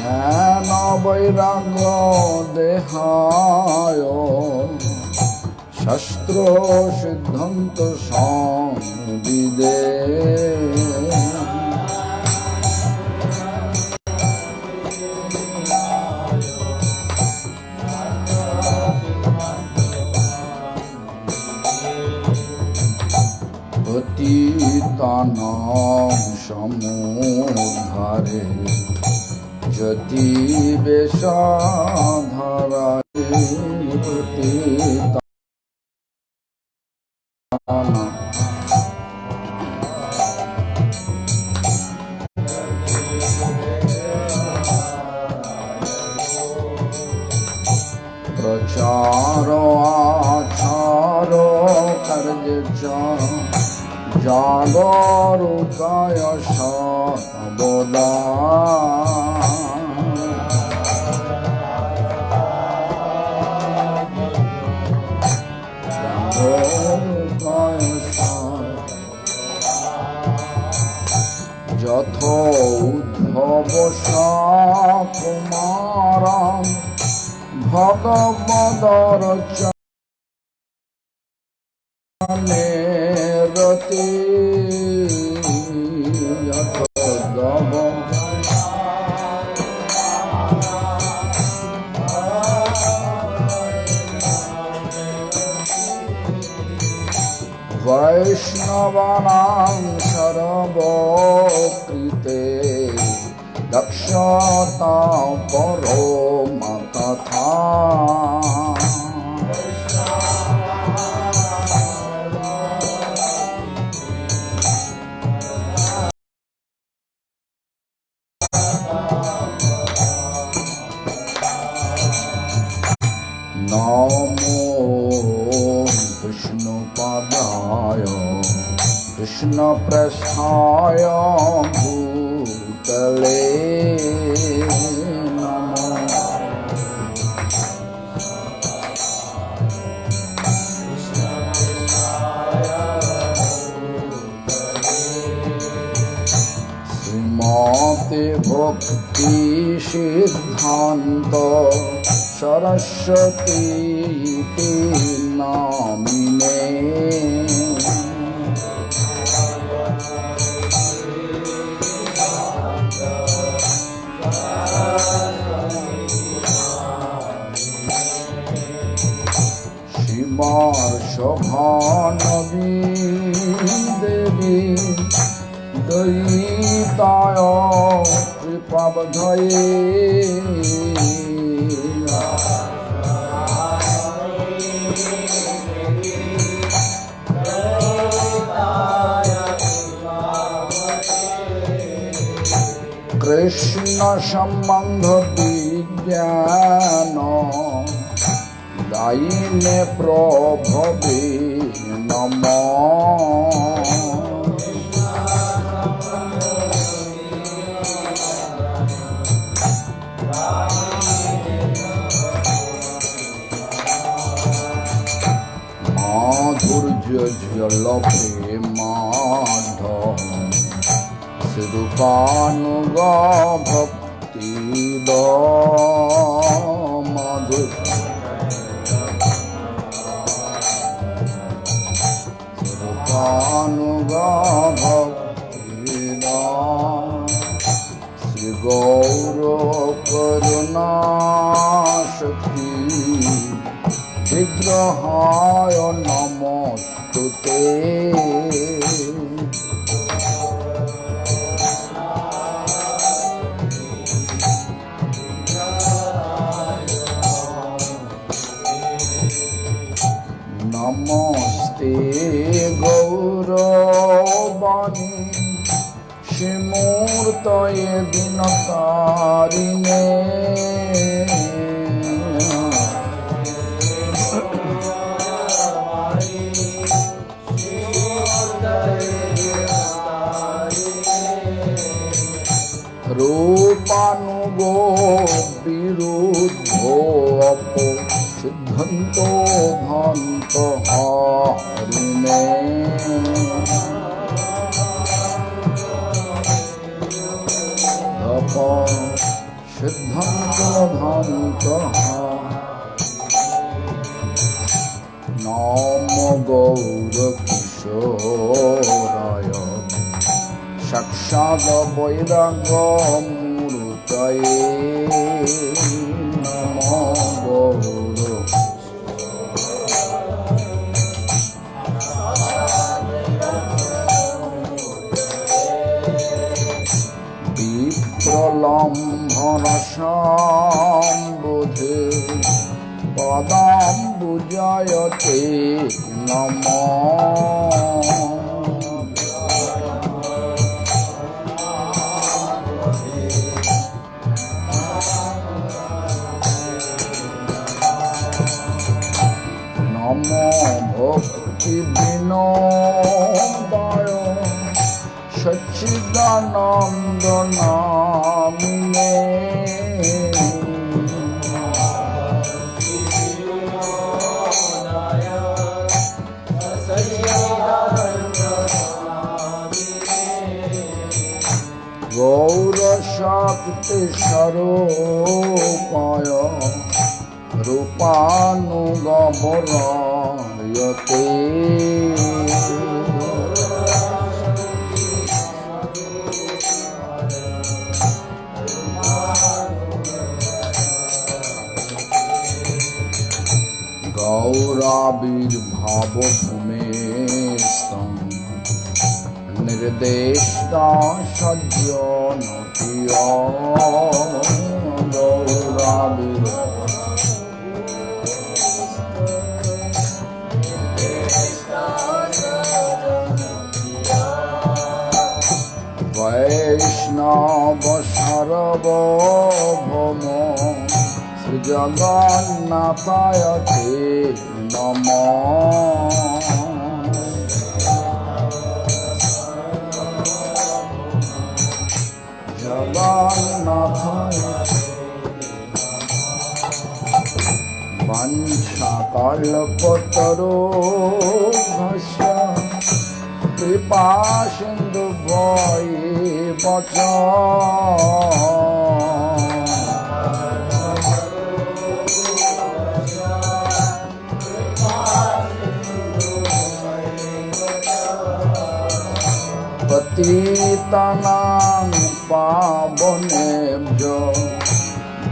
জ্ঞান বৈরাগ্য দেহায় শাস্ত্র সিদ্ধান্ত সংবিদে পতিতানাং সমুদ্ধারে যতি বেশাধারায় পতিতানাং प्रचार आचार कर्ज जागरूकाय सर्वदा যথो উদ্ধব কুমারং ভগবদর চরণে রতি যথোদ্ধব বৈষ্ণবানাং সর্বকৃতে দক্ষতা পরমা তথা নমো বিষ্ণুপদায় কৃষ্ণপ্রেষ্ঠায় ভূতলে শ্রীমতে ভক্তি সিদ্ধান্ত সরস্বতী নামিনে শিবার্ষভানবী দেবী দয়িতায় কৃপাবধয়ে কৃষ্ণ সম্বন্ধ বিজ্ঞান দায়িনে প্রভবে নমঃ মাধুর্য জল প্রেমাঢ রূপানুগ ভক্তি মধুর রূপানুগ ভক্তি শ্রী গৌর করুণা শক্তি বিগ্রহায় নমস্তুতে নমস্তে গৌরবাণী শ্রীমূর্তয়ে দিনকারিণে রূপানুগো বিরুদ্ধ সিদ্ধান্ত ভন্ত হরিণে सिद्धं कुलधान्तः नमो गौरकिशोराय साक्षात् वैराग्यमूर्तये नमो गौर विप्रलम्भनशाम्बुधे पदाम्बुजायते नमः नमो भक्तिविनोदाय सच्चिदानंद नामिने गौरशक्ति स्वरूपाय रूपानुगमरायते गौराविर्भावभूमेस्तं निर्देष्टा सज्जनप्रिया गौराविर् वैष्णव सार्वभौम श्रीजगन्नाथाय ते नमः जगन्नाथाय वंशकल्पतरुभ्यश्च कृपा सिन्धुभ्यैव च पतितानां पावनेभ्यो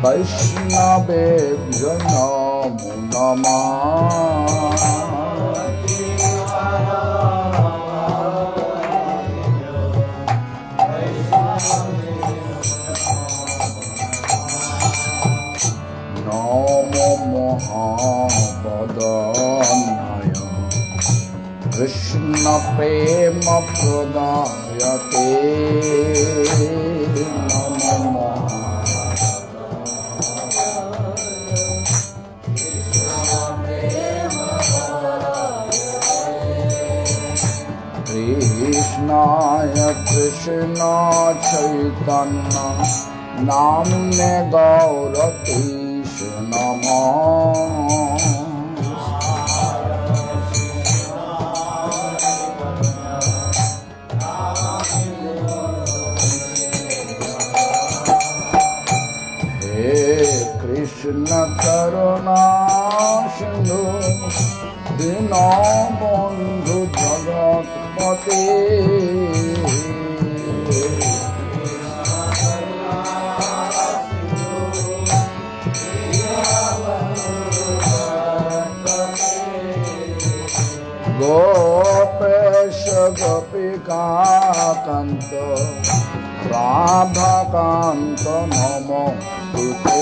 वैष्णवेभ्यो नमो नमः नमो महापदान्नाय कृष्ण प्रेम प्रदायते नमो कृष्णाय कृष्ण चैतन्य नाम्ने गौरतीश नमः कृष्ण करुणा सिंधु दीनबंधु जगत्पते गोपेश गोपिका कांत राधा कांत नमोस्तुते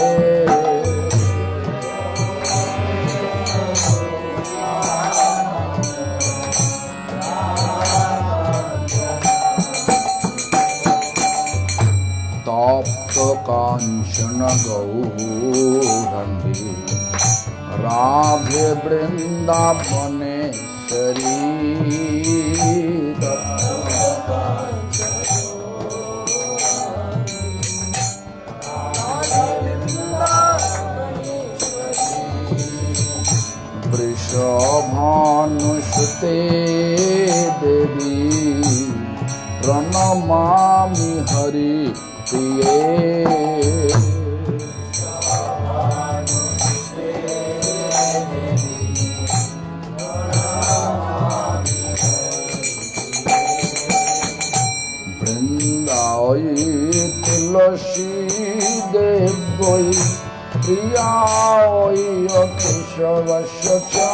तप्त कांचन गौरंगी राधे वृंदावनेश्वरी वृषभानुसुते देवी प्रणमामि हरि प्रिये देव्यै प्रियायै केशवस्य च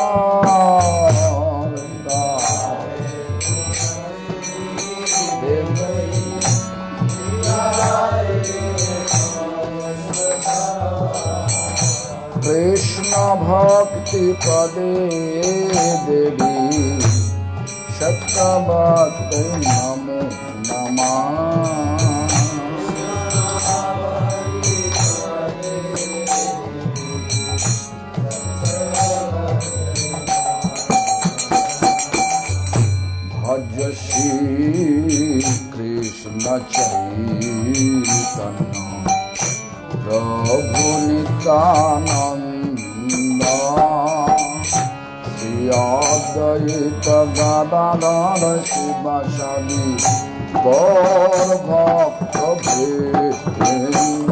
कृष्ण भक्ति पदे देवी शतवत्ते नमो नमः भज श्री कृष्ण चैतन्य प्रभु नित्यानंद श्री अद्वैत गदाधर शिवासादि गौर भक्त वृंद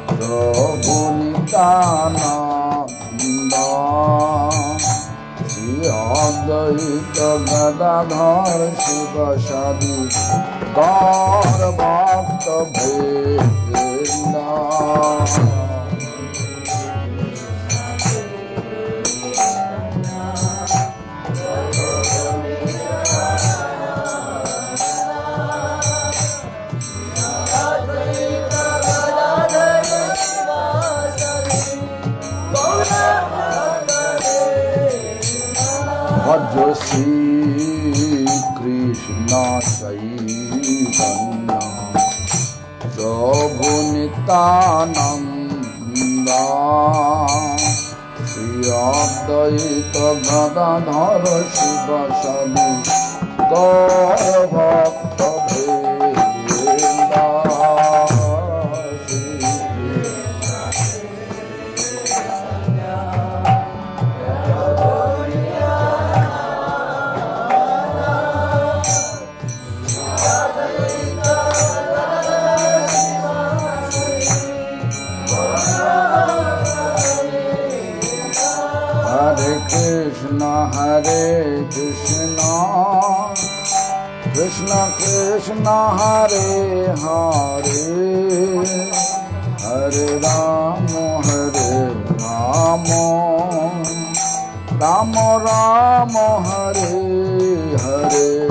प्रभु नित्यानंद श्री अद्वैत गदाधर शिवासादि गौर भक्त वृंद भज श्री कृष्ण चैतन्य प्रभु नित्यानंद श्री अद्वैत गदाधर शिवासादि गौर भक्त वृंद Hare Krishna, Krishna Krishna Hare Hare, Hare Rama Hare Rama, Rama Rama Hare Hare.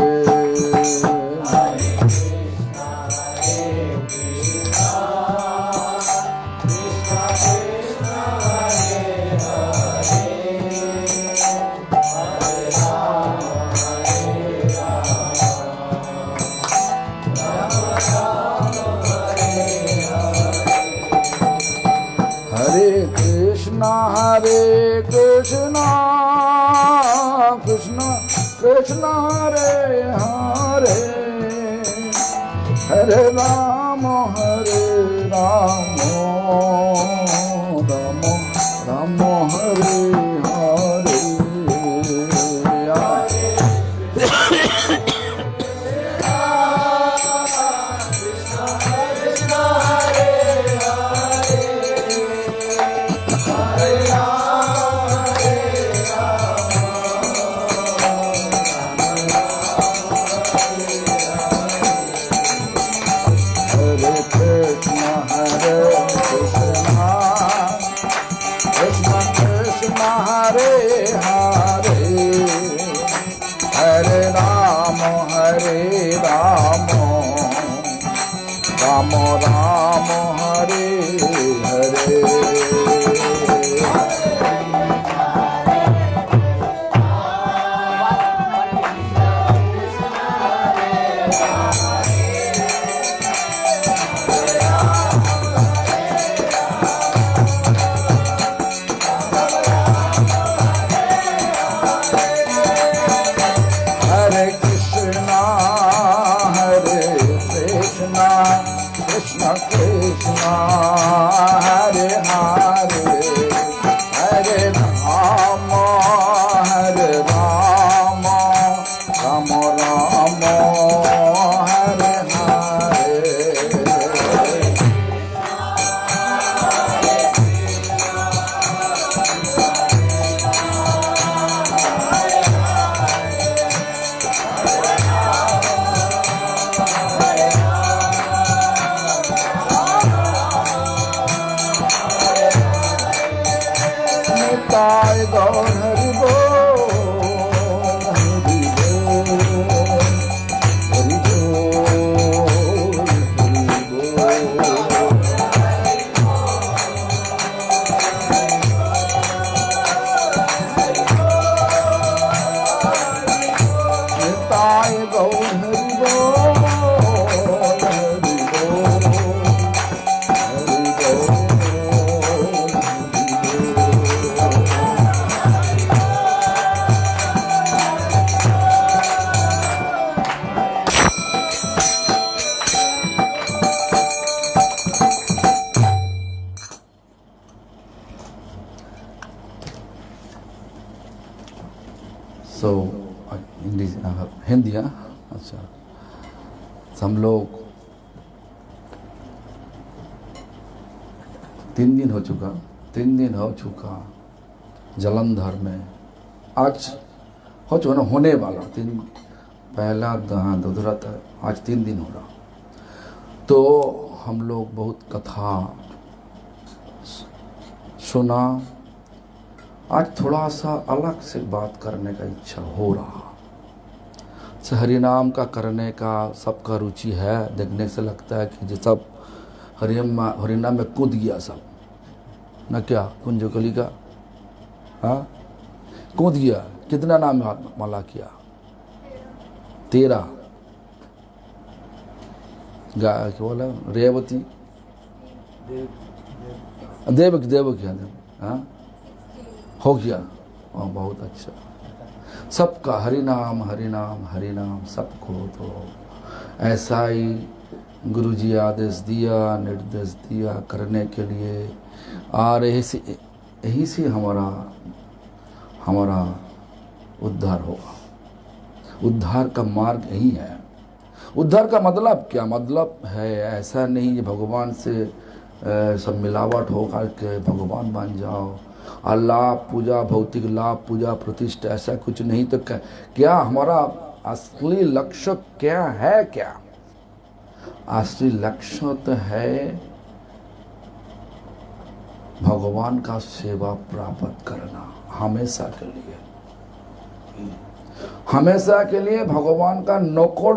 Hare Krishna, Krishna Krishna Hare Hare, Hare Rama Hare Rama, Rama Rama Hare Hare. Rama Rama Hare Hare. Hare Krishna, Hare Krishna, Krishna Krishna, Hare Hare. Nitai गौर हरि बोल, हरि बोल, हरि बोल, हरि बोल। निताय गौर हरि बोल, हरि बोल, हरि बोल। So English Hindi, हाँ अच्छा। हम लोग 3 दिन हो चुका जलंधर में। आज हो चुका ना, होने वाला 3, पहला दूसरा था, आज 3 दिन हो रहा। तो हम लोग बहुत कथा सुना। आज थोड़ा सा अलग से बात करने का इच्छा हो रहा। हरिनाम का करने का सबका रुचि है। देखने से लगता है कि जो सब हरिनाम में कूद गया सब न, क्या कुंजकली का, हाँ कूद गया। कितना नाम माला किया? 13। क्या बोला? रेवती, देवकी, हाँ हो गया। बहुत अच्छा। सबका हरिनाम हरिनाम हरिनाम सबको। तो ऐसा ही गुरुजी आदेश दिया, निर्देश दिया करने के लिए। और यही से हमारा उद्धार होगा। उद्धार का मार्ग यही है। उद्धार का मतलब क्या? मतलब है ऐसा नहीं कि भगवान से सब मिलावट हो करके भगवान बन जाओ, और लाभ पूजा, भौतिक लाभ पूजा प्रतिष्ठा, ऐसा कुछ नहीं। तो क्या हमारा असली लक्ष्य क्या है? क्या असली लक्ष्य तो है भगवान का सेवा प्राप्त करना, हमेशा के लिए, हमेशा के लिए भगवान का नौकर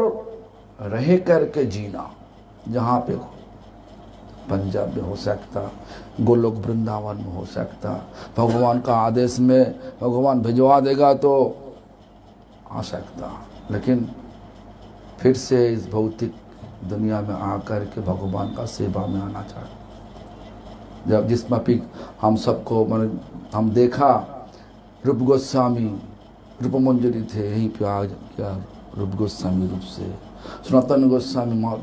रह करके जीना। जहाँ पे पंजाब में हो सकता, गोलोक वृंदावन में हो सकता, भगवान का आदेश में भगवान भिजवा देगा तो आ सकता। लेकिन फिर से इस भौतिक दुनिया में आकर के भगवान का सेवा में आना चाहिए। जब जिसमें भी हम सबको हम देखा, रूप गोस्वामी रूप मंजरी थे, यहीं पे आ गया रूप गोस्वामी रूप से। सनातन गोस्वामी माँ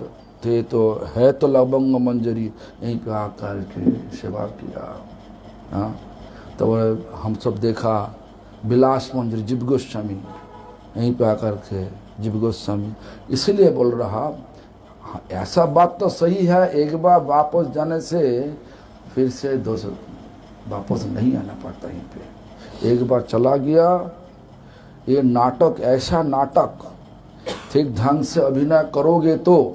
थे तो है तो लवंग मंजरी, यहीं पे आकर के सेवा किया। हाँ तो हम सब देखा विलास मंजरी जीव गोस्वामी, यहीं पे आकर के जीव गोस्वामी। इसलिए बोल रहा, ऐसा बात तो सही है, एक बार वापस जाने से फिर से वापस नहीं आना पड़ता। यहीं पे एक बार चला गया, ये नाटक, ऐसा नाटक ठीक ढंग से अभिनय करोगे तो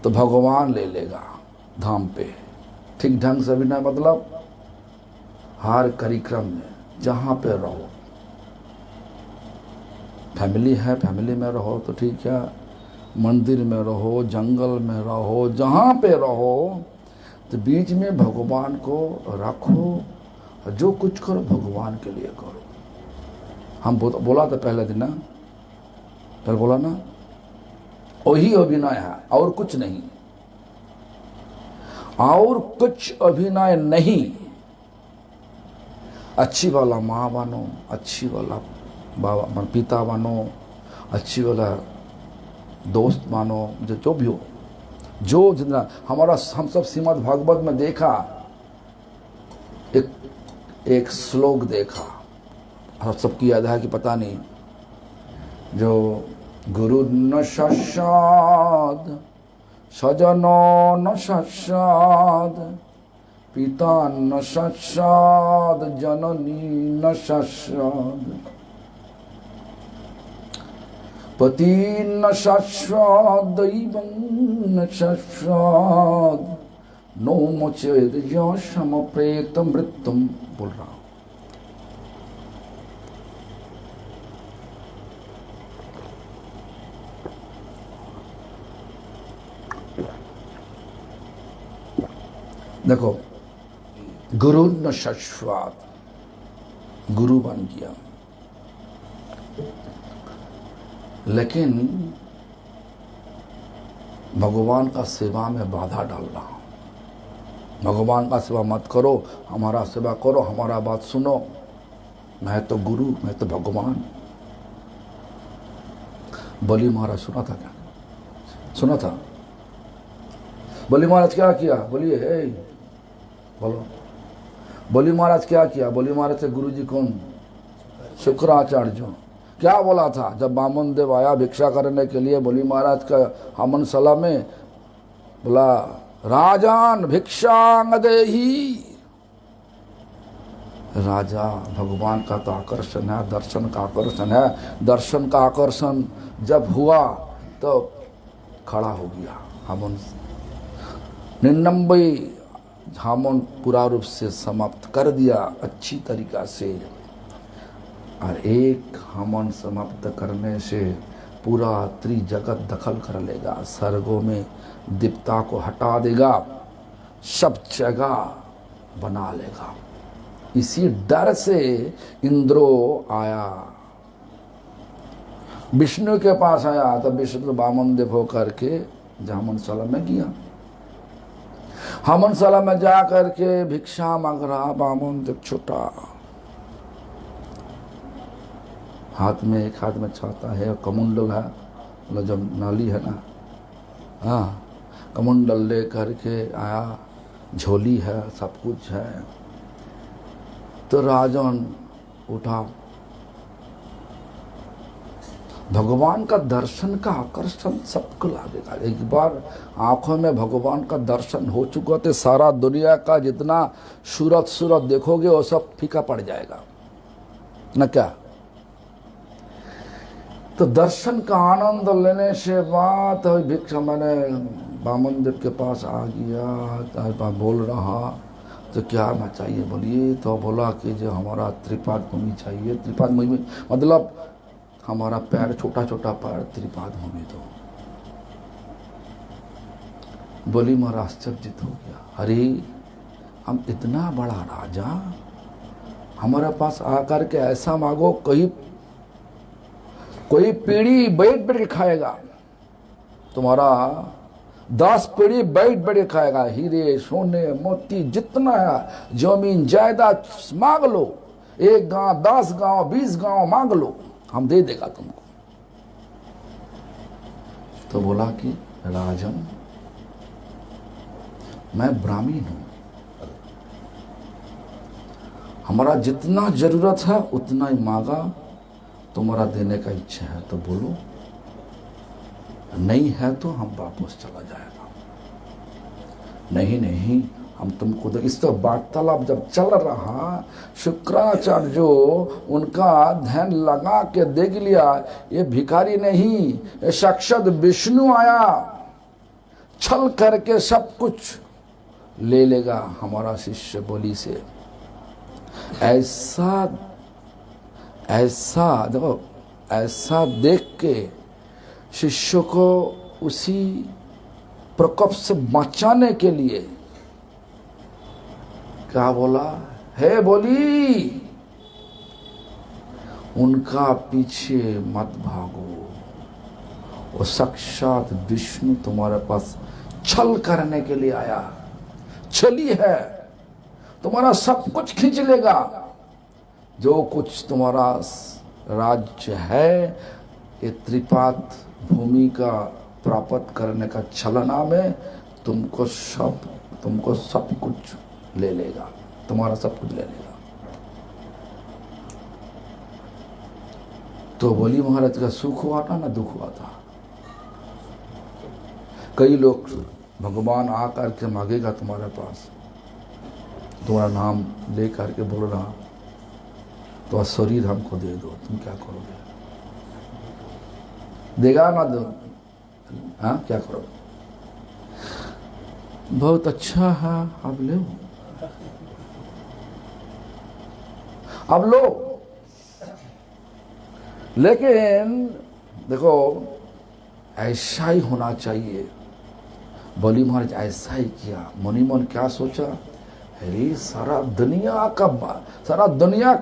भगवान ले लेगा धाम पे। ठीक ढंग से अभिनय मतलब हर कार्यक्रम में जहाँ पे रहो, फैमिली है फैमिली में रहो तो ठीक है, मंदिर में रहो, जंगल में रहो, जहाँ पे रहो, तो बीच में भगवान को रखो। जो कुछ करो भगवान के लिए करो। हम बोला था पहले दिन ना, पहले बोला ना, वही अभिनय है और कुछ नहीं, और कुछ अभिनय नहीं। अच्छी वाला माँ बनो, अच्छी वाला बाबा पिता बनो, अच्छी वाला दोस्त मानो, जो भी हो, जो जितना हमारा हम सब श्रीमद् भागवत में देखा, एक श्लोक देखा, हम सबकी याद है कि पता नहीं, जो गुरु न सस्याद सजनो न सस्याद पिता न सस्याद जननी न सस्याद पति न सस्याद दैवं न सस्याद नो मोचेद यशम प्रेत मृत्युम, बोल रहा हूं। देखो, गुरु न शाश्वत, गुरु बन गया, लेकिन भगवान का सेवा में बाधा डाल रहा हूं। भगवान का सेवा मत करो, हमारा सेवा करो, हमारा बात सुनो, मैं तो गुरु, मैं तो भगवान। बलि महाराज सुना था क्या? सुना था? बलि महाराज क्या किया? बोलिए, हे बोलो। बलि महाराज क्या किया? बलि महाराज से गुरु जी कौन? शुक्राचार्य। क्या बोला था जब बामन देव आया भिक्षा करने के लिए बलि महाराज का हवनशाला में? बोला, राजान भिक्षांग देही। राजा भगवान का तो आकर्षण है, दर्शन का आकर्षण है। दर्शन का आकर्षण जब हुआ तो खड़ा हो गया हवन। 99 हवन पूरा रूप से समाप्त कर दिया अच्छी तरीका से, और एक हवन समाप्त करने से पूरा त्रिजगत दखल कर लेगा, स्वर्गों में दीप्ता को हटा देगा, सब जगह बना लेगा। इसी डर से इंद्रो आया, विष्णु के पास आया, तो विष्णु वामन देव होकर के हवनशाला में गया। हवनशाला में जा करके भिक्षा मांग रहा वामन देव, छोटा हाथ में, एक हाथ में छाता है, कमंडल है, मतलब जब नाली है ना, हाँ, कमंडल ले करके आया, झोली है, सब कुछ है। तो राजन उठा, भगवान का दर्शन का आकर्षण सबको लागेगा। एक बार आंखों में भगवान का दर्शन हो चुका तो सारा दुनिया का जितना सूरत देखोगे वो सब फीका पड़ जाएगा न क्या? तो दर्शन का आनंद लेने से बात भिक्षा, मैंने वामन देव के पास आ गया, बोल रहा तो क्या मैं चाहिए? बोलिए। तो बोला कि जो हमारा त्रिपाद भूमि चाहिए। त्रिपाद भूमि मतलब हमारा पैर, छोटा छोटा पैर, त्रिपाद भूमि दो। बोली महाराज आश्चर्यचकित हो गया, अरे हम इतना बड़ा राजा, हमारे पास आकर के ऐसा मांगो, कोई पीढ़ी बैठ बैठ के खाएगा, तुम्हारा 10 पीढ़ी बैठ बैठ के खाएगा। हीरे सोने मोती जितना है, जमीन जायदाद मांग लो, 1 गांव, 10 गांव, 20 गांव मांग लो, हम दे देगा तुमको। तो बोला कि राजन, मैं ब्राह्मण हूं, हमारा जितना जरूरत है उतना ही मांगा, तुम्हारा देने का इच्छा है तो बोलो, नहीं है तो हम वापस चला जाएगा। नहीं हम तुमको दे। इस तो वार्तालाप जब चल रहा, शुक्राचार्य जो उनका ध्यान लगा के देख लिया, ये भिखारी नहीं, ये साक्षात विष्णु आया, छल करके सब कुछ ले लेगा हमारा शिष्य बोली से। ऐसा देखो, ऐसा देख के शिष्य को उसी प्रकोप से बचाने के लिए क्या बोला? हे बोली, उनका पीछे मत भागो, वो साक्षात विष्णु तुम्हारे पास छल करने के लिए आया, छली है, तुम्हारा सब कुछ खींच लेगा, जो कुछ तुम्हारा राज्य है, ये त्रिपाद भूमि का प्राप्त करने का छलना में तुमको सब कुछ ले लेगा, तुम्हारा सब कुछ ले लेगा। तो बोली महाराज का सुख हुआ था ना दुख हुआ था? कई लोग भगवान आकर के मांगेगा तुम्हारे पास, तुम्हारा नाम ले करके बोल रहा, तो शरीर हमको दे दो, तुम क्या करोगे? देगा ना दो? हाँ, क्या करोगे? बहुत अच्छा है, अब लो, अब लो। लेकिन देखो ऐसा ही होना चाहिए। बलि महाराज ऐसा ही किया। मुनि मन क्या सोचा, अरे सारा दुनिया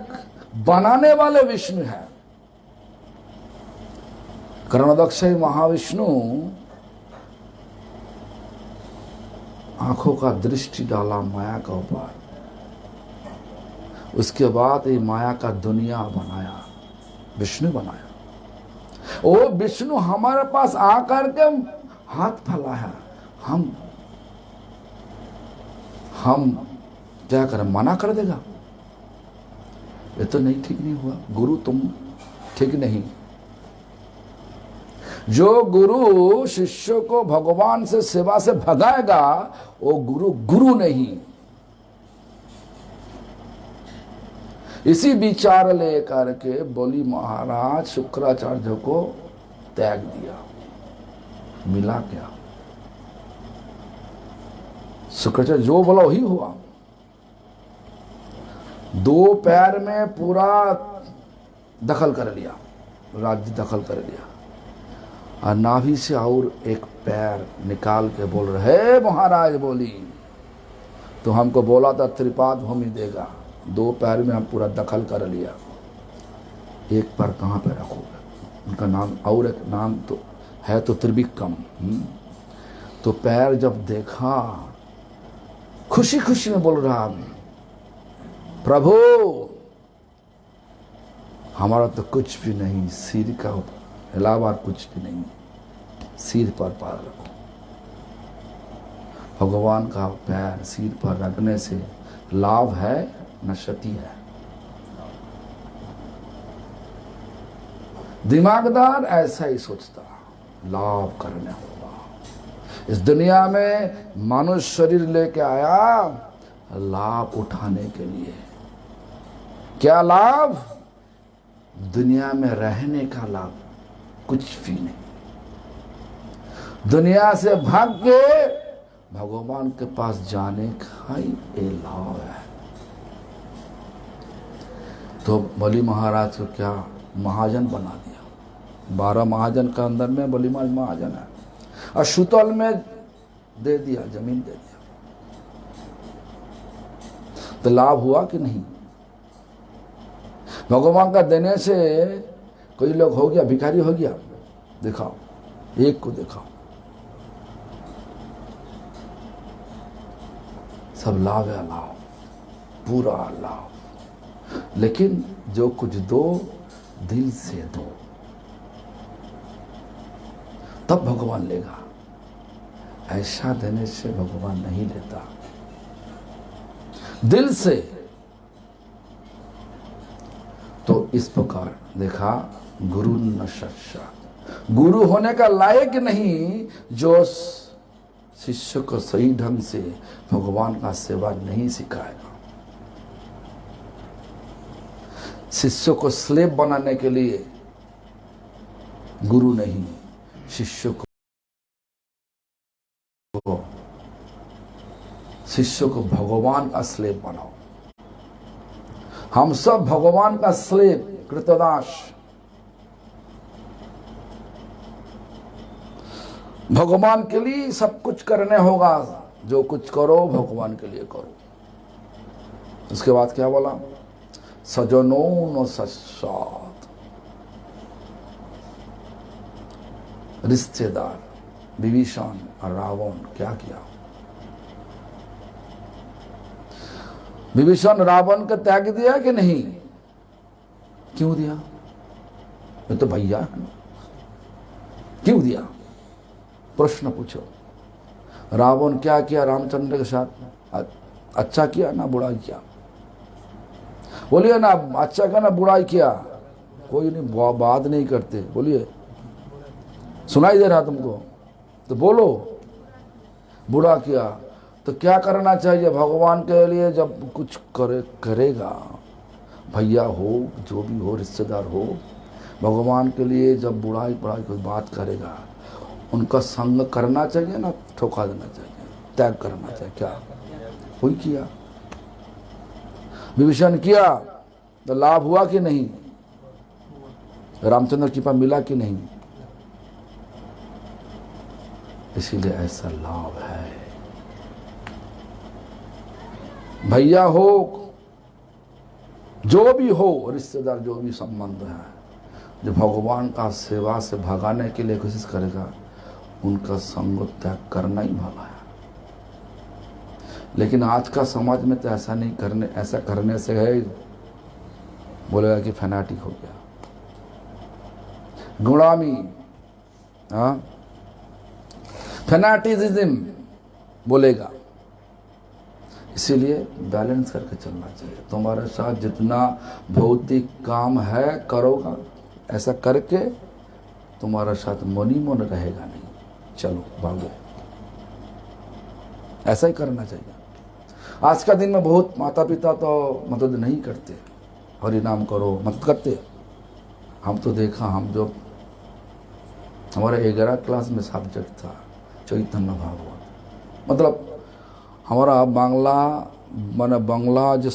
बनाने वाले विष्णु है। कर्णदक्ष महाविष्णु आंखों का दृष्टि डाला माया का ऊपर, उसके बाद ये माया का दुनिया बनाया, विष्णु बनाया। वो विष्णु हमारे पास आकर के हाथ फैलाया, हम क्या करें, मना कर देगा? ये तो नहीं, ठीक नहीं हुआ। गुरु तुम ठीक नहीं। जो गुरु शिष्य को भगवान से सेवा से भगाएगा वो गुरु नहीं। इसी विचार लेकर के बलि महाराज शुक्राचार्य को त्याग दिया। मिला क्या? शुक्राचार्य जो बोला वही हुआ। 2 पैर में पूरा दखल कर लिया, राज्य दखल कर लिया, और नाभि से और एक पैर निकाल के बोल रहे, हे महाराज बोली, तो हमको बोला था त्रिपाद भूमि देगा, 2 पैर में हम पूरा दखल कर लिया, एक पैर कहाँ पे रखोगे? उनका नाम और एक नाम तो है, तो त्रिविक्रम। तो पैर जब देखा, खुशी खुशी में बोल रहा, प्रभु हमारा तो कुछ भी नहीं, सिर का अलावा कुछ भी नहीं, सिर पर पैर रखो। भगवान का पैर सिर पर रखने से लाभ है न क्षति है? दिमागदार ऐसा ही सोचता, लाभ करने होगा। इस दुनिया में मनुष्य शरीर लेके आया लाभ उठाने के लिए। क्या लाभ? दुनिया में रहने का लाभ, कुछ भी नहीं। दुनिया से भाग के भगवान के पास जाने का ही ये लाभ है। तो बलि महाराज को क्या महाजन बना दिया। 12 महाजन का अंदर में बलि महाजन है, और सुतल में दे दिया, जमीन दे दिया। तो लाभ हुआ कि नहीं? भगवान का देने से कोई लोग हो गया, भिखारी हो गया? दिखाओ, एक को दिखाओ। सब लाभ है, लाभ, पूरा लाभ। लेकिन जो कुछ दो, दिल से दो, तब भगवान लेगा। ऐसा देने से भगवान नहीं लेता। दिल से। तो इस प्रकार देखा, गुरु न साक्षात, गुरु होने का लायक नहीं जो शिष्य को सही ढंग से भगवान का सेवा नहीं सिखाएगा। शिष्य को स्लेव बनाने के लिए गुरु नहीं, शिष्य को भगवान का स्लेव बनाओ। हम सब भगवान का स्लेव, कृतदास। भगवान के लिए सब कुछ करने होगा। जो कुछ करो भगवान के लिए करो। उसके बाद क्या बोला? सजनो न सत्सात, रिश्तेदार विभीषण और रावण क्या किया? विभीषण रावण का त्याग दिया कि नहीं? क्यों दिया? ये तो भैया है ना, क्यों दिया? प्रश्न पूछो। रावण क्या किया रामचंद्र के साथ? अच्छा किया ना बुरा किया? बोलिए ना, अच्छा किया ना बुराई किया? कोई नहीं, बात नहीं करते। बोलिए, सुनाई दे रहा तुमको? तो बोलो, बुरा किया। तो क्या करना चाहिए भगवान के लिए? जब कुछ करेगा, भैया हो, जो भी हो, रिश्तेदार हो, भगवान के लिए जब बुराई कोई बात करेगा, उनका संग करना चाहिए ना ठोका देना चाहिए? त्याग करना चाहिए। क्या कोई किया? विभीषण किया तो लाभ हुआ कि नहीं? रामचंद्र कृपा मिला कि नहीं? इसीलिए ऐसा लाभ है। भैया हो, जो भी हो, रिश्तेदार जो भी संबंध है, जो भगवान का सेवा से भगाने के लिए कोशिश करेगा, उनका संग त्याग करना ही भला है। लेकिन आज का समाज में तो ऐसा नहीं करने, ऐसा करने से है बोलेगा कि फैनाटिक हो गया, गुलामी, हाँ, फैनाटिज्म बोलेगा। इसीलिए बैलेंस करके चलना चाहिए। तुम्हारे साथ जितना भौतिक काम है करोगा, ऐसा करके तुम्हारे साथ मन ही मन रहेगा नहीं। चलो भागो, ऐसा ही करना चाहिए। आज का दिन में बहुत माता पिता तो मदद नहीं करते, हरि नाम करो मदद करते। हम तो देखा, हम जो हमारा 11 क्लास में सब्जेक्ट था चैतन्य भागवत, मतलब हमारा बांग्ला, मैंने बांग्ला जो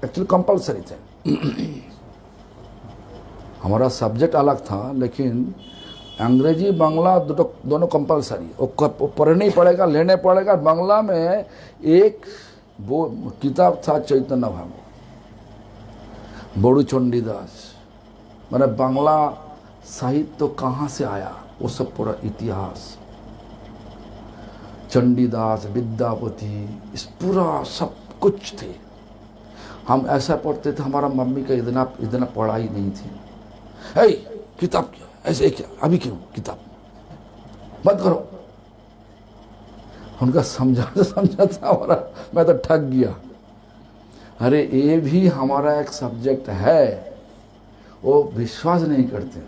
एक्चुअली कंपलसरी थे हमारा सब्जेक्ट अलग था, लेकिन अंग्रेजी बांग्ला दोनों कंपलसरी, वो पढ़ना ही पड़ेगा, लेने पड़ेगा। बांग्ला में एक वो किताब था चैतन्य भागवत, बड़ू चंडीदास, मैंने बांग्ला साहित्य तो कहाँ से आया, वो सब पूरा इतिहास, चंडीदास, विद्यापति, इस पूरा सब कुछ थे। हम ऐसा पढ़ते थे, हमारा मम्मी का इतना पढ़ाई नहीं थी। हे किताब क्या ऐसे, क्या अभी क्यों किताब बंद करो। उनका समझाता हमारा, मैं तो ठग गया। अरे ये भी हमारा एक सब्जेक्ट है, वो विश्वास नहीं करते।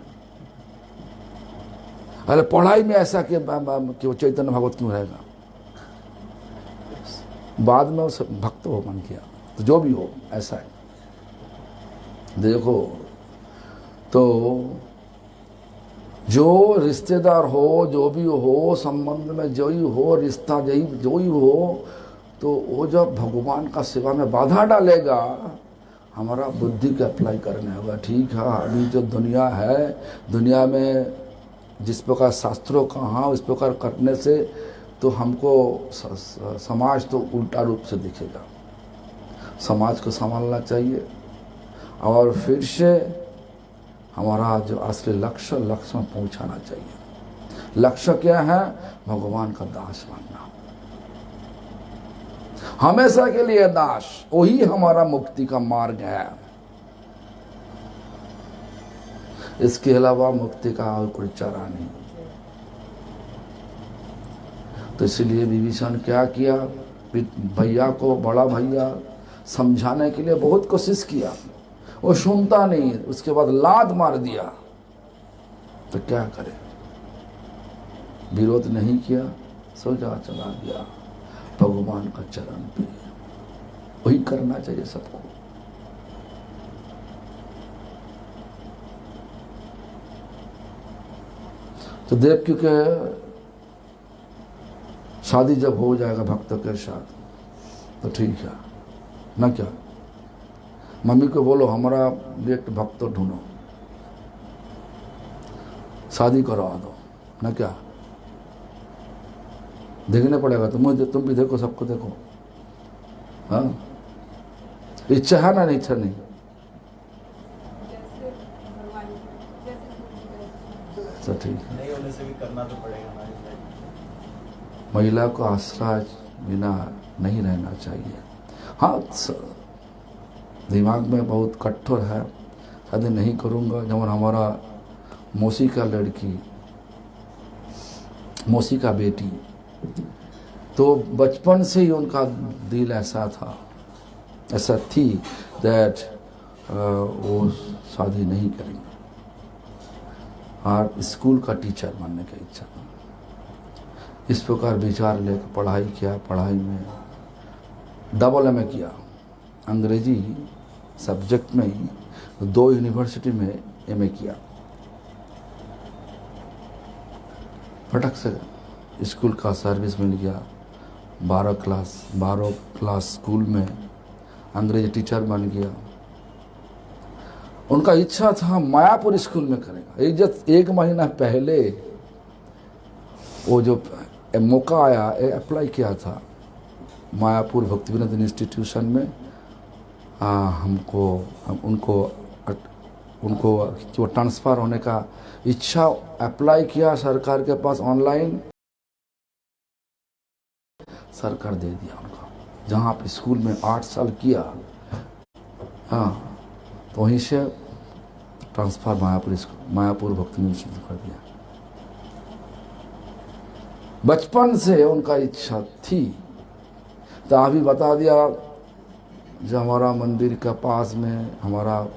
अरे पढ़ाई में ऐसा कि वो चैतन्य भागवत क्यों रहेगा। बाद में उस भक्त हो मन किया, तो जो भी हो ऐसा है। देखो तो जो रिश्तेदार हो, जो भी हो, संबंध में जो ही हो, रिश्ता जो ही हो, तो वो जब भगवान का सेवा में बाधा डालेगा, हमारा बुद्धि को अप्लाई करने होगा। ठीक है, अभी जो दुनिया है, दुनिया में जिस प्रकार शास्त्रों कहा उस प्रकार करने से तो हमको समाज तो उल्टा रूप से दिखेगा। समाज को संभालना चाहिए और फिर से हमारा जो असली लक्ष्य में पहुंचाना चाहिए। लक्ष्य क्या है? भगवान का दास बनना, हमेशा के लिए दास, वही हमारा मुक्ति का मार्ग है। इसके अलावा मुक्ति का और कोई चारा नहीं। तो इसलिए विभीषण क्या किया, भैया को, बड़ा भैया समझाने के लिए बहुत कोशिश किया, वो सुनता नहीं, उसके बाद लात मार दिया। तो क्या करे, विरोध नहीं किया, सोचा चला गया भगवान का चरण पे। वही करना चाहिए सबको। तो देवकी के शादी जब हो जाएगा भक्तों के साथ तो ठीक है ना। क्या मम्मी को बोलो हमारा लिए एक भक्त ढूंढो, शादी करवा दो ना। क्या देखने पड़ेगा, तुम भी देखो, सबको देखो। हाँ, इच्छा है ना? इच्छा नहीं, तो ठीक है। नहीं होने से भी करना तो पड़ेगा। महिला को आश्रय बिना नहीं रहना चाहिए। हाँ, दिमाग में बहुत कठोर है, शादी नहीं करूँगा। जब हमारा मौसी का लड़की, मौसी का बेटी, तो बचपन से ही उनका दिल ऐसा था, ऐसा थी दैट वो शादी नहीं करेंगे और स्कूल का टीचर बनने की इच्छा था। इस प्रकार विचार लेकर पढ़ाई किया, पढ़ाई में डबल एमए किया, अंग्रेजी सब्जेक्ट में ही 2 यूनिवर्सिटी में एमए किया। फटक से स्कूल का सर्विस मिल गया, 12 क्लास स्कूल में अंग्रेजी टीचर बन गया। उनका इच्छा था मायापुर स्कूल में करेगा। एक महीना पहले वो जो मौका आया, अप्लाई किया था मायापुर भक्तिविनोद इंस्टीट्यूशन में। उनको जो ट्रांसफ़र होने का इच्छा, अप्लाई किया सरकार के पास ऑनलाइन, सरकार दे दिया उनको। जहाँ पे स्कूल में 8 साल किया, तो वहीं से ट्रांसफ़र मायापुर भक्तिविनोद इंस्टीट्यूट कर दिया। बचपन से उनका इच्छा थी। तो अभी बता दिया, जो हमारा मंदिर के पास में हमारा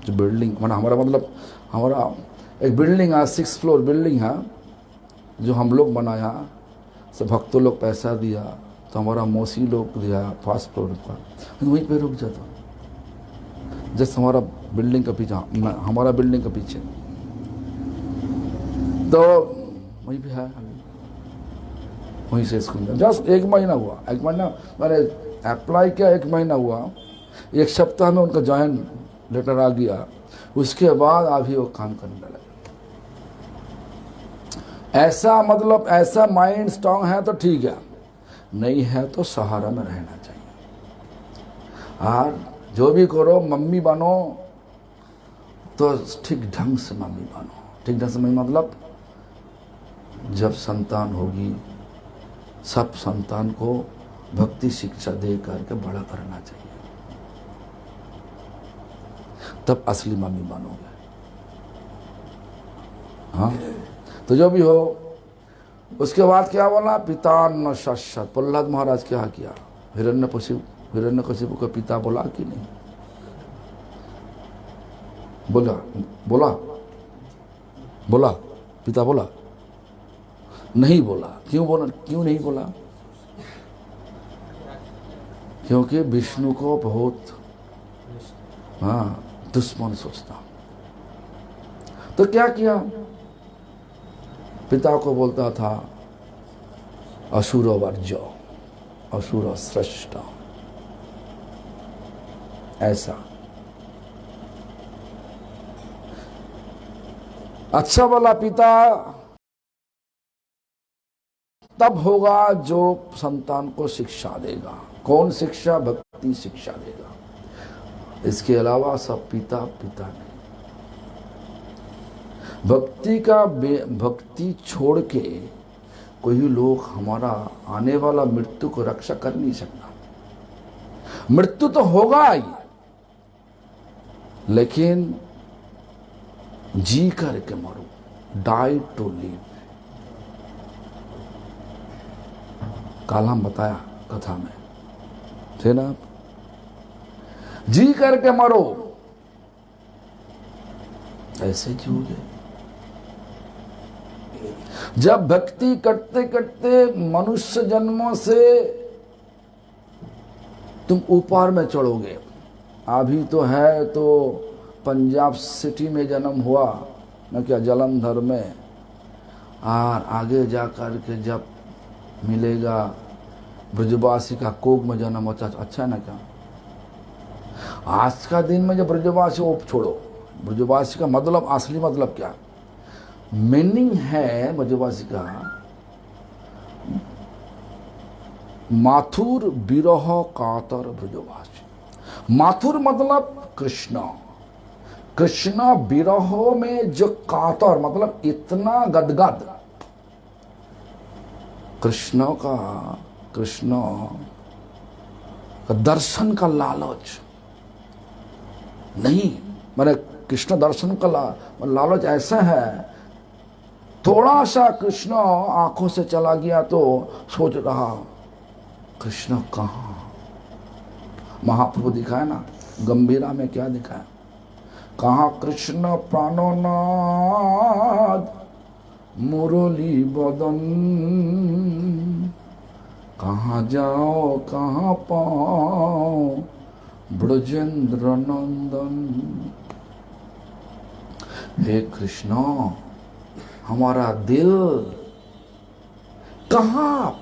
जो बिल्डिंग, हमारा एक बिल्डिंग है, 6 फ्लोर बिल्डिंग है, जो हम लोग बनाया, सब भक्तों लोग पैसा दिया, तो हमारा मौसी लोग दिया 1st फ्लोर का, वहीं पे रुक जाता। जस्ट हमारा बिल्डिंग का पीछे, तो वहीं पे है। वहीं से स्कूल में जस्ट 1 महीना हुआ, मैंने अप्लाई किया, 1 महीना हुआ, 1 सप्ताह में उनका जॉइन लेटर आ गया। उसके बाद अभी वो काम करने लगे। ऐसा माइंड स्ट्रांग है तो ठीक है, नहीं है तो सहारा में रहना चाहिए। और जो भी करो, मम्मी बनो तो ठीक ढंग से मम्मी बनो। ठीक ढंग से मम्मी मतलब, जब संतान होगी, सब संतान को भक्ति शिक्षा दे करके बड़ा करना चाहिए, तब असली मम्मी बनोगे। हाँ, तो जो भी हो। उसके बाद क्या बोला, पिता न शश्यत। प्रहलाद महाराज क्या किया, हिरण्यकशिपु का पिता बोला कि नहीं? बोला पिता बोला? नहीं बोला। क्यों नहीं बोला? क्योंकि विष्णु को बहुत दुश्मन सोचता। तो क्या किया, पिता को बोलता था असुर वर्ज्य, असुर श्रेष्ठ, ऐसा। अच्छा बोला पिता, तब होगा जो संतान को शिक्षा देगा। कौन शिक्षा? भक्ति शिक्षा देगा। इसके अलावा सब पिता नहीं। भक्ति छोड़ के कोई लोग हमारा आने वाला मृत्यु को रक्षा कर नहीं सकता। मृत्यु तो होगा ही, लेकिन जी करके मरो, डाई टू लिव। कल हम बताया कथा में थे ना, आप जी करके मरो, ऐसे जियोगे। जब भक्ति करते करते मनुष्य जन्मों से तुम ऊपर में चढ़ोगे। अभी तो है तो पंजाब सिटी में जन्म हुआ न, क्या जलंधर में, और आगे जाकर के जब मिलेगा ब्रजवासी का कोक में जन्म होता, अच्छा है ना? क्या आज का दिन में जब ब्रजवासी, वो छोड़ो, ब्रजवासी का मतलब, असली मतलब क्या मीनिंग है ब्रजवासी का? माथुर विरह कातर ब्रजवासी। माथुर मतलब कृष्ण विरह में जो कातर मतलब इतना गदगद, कृष्ण का दर्शन का लालच नहीं, मैंने कृष्ण दर्शन का लालच ऐसा है, थोड़ा सा कृष्ण आंखों से चला गया तो सोच रहा कृष्ण कहाँ। महाप्रभु दिखाया ना, गंभीरा में क्या दिखाया, कहाँ कृष्ण प्राणनाद मुरली बदन, कहाँ जाओ कहाँ पाओ ब्रजेंद्र नंदन। हे कृष्ण, हमारा दिल कहां आप,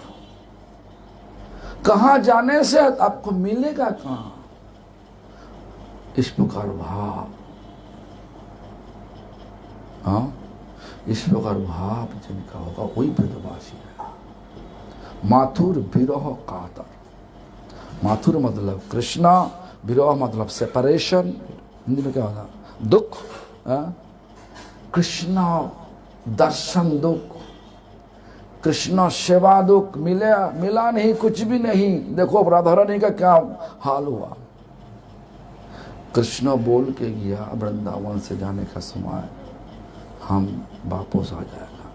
कहां जाने से आपको मिलेगा कहां? इस प्रकार भाव, हाँ, इस प्रकार भाव जिनका होगा वही ब्रजवासी है। माथुर विरह कातर, माथुर मतलब कृष्णा, विरह मतलब सेपरेशन, हिंदी में क्या होगा? दुख। कृष्णा दर्शन दुख, कृष्णा सेवा दुख, मिला नहीं, कुछ भी नहीं। देखो राधा रानी का क्या हाल हुआ। कृष्ण बोल के गया वृंदावन से जाने का समय हम वापस आ जाएगा,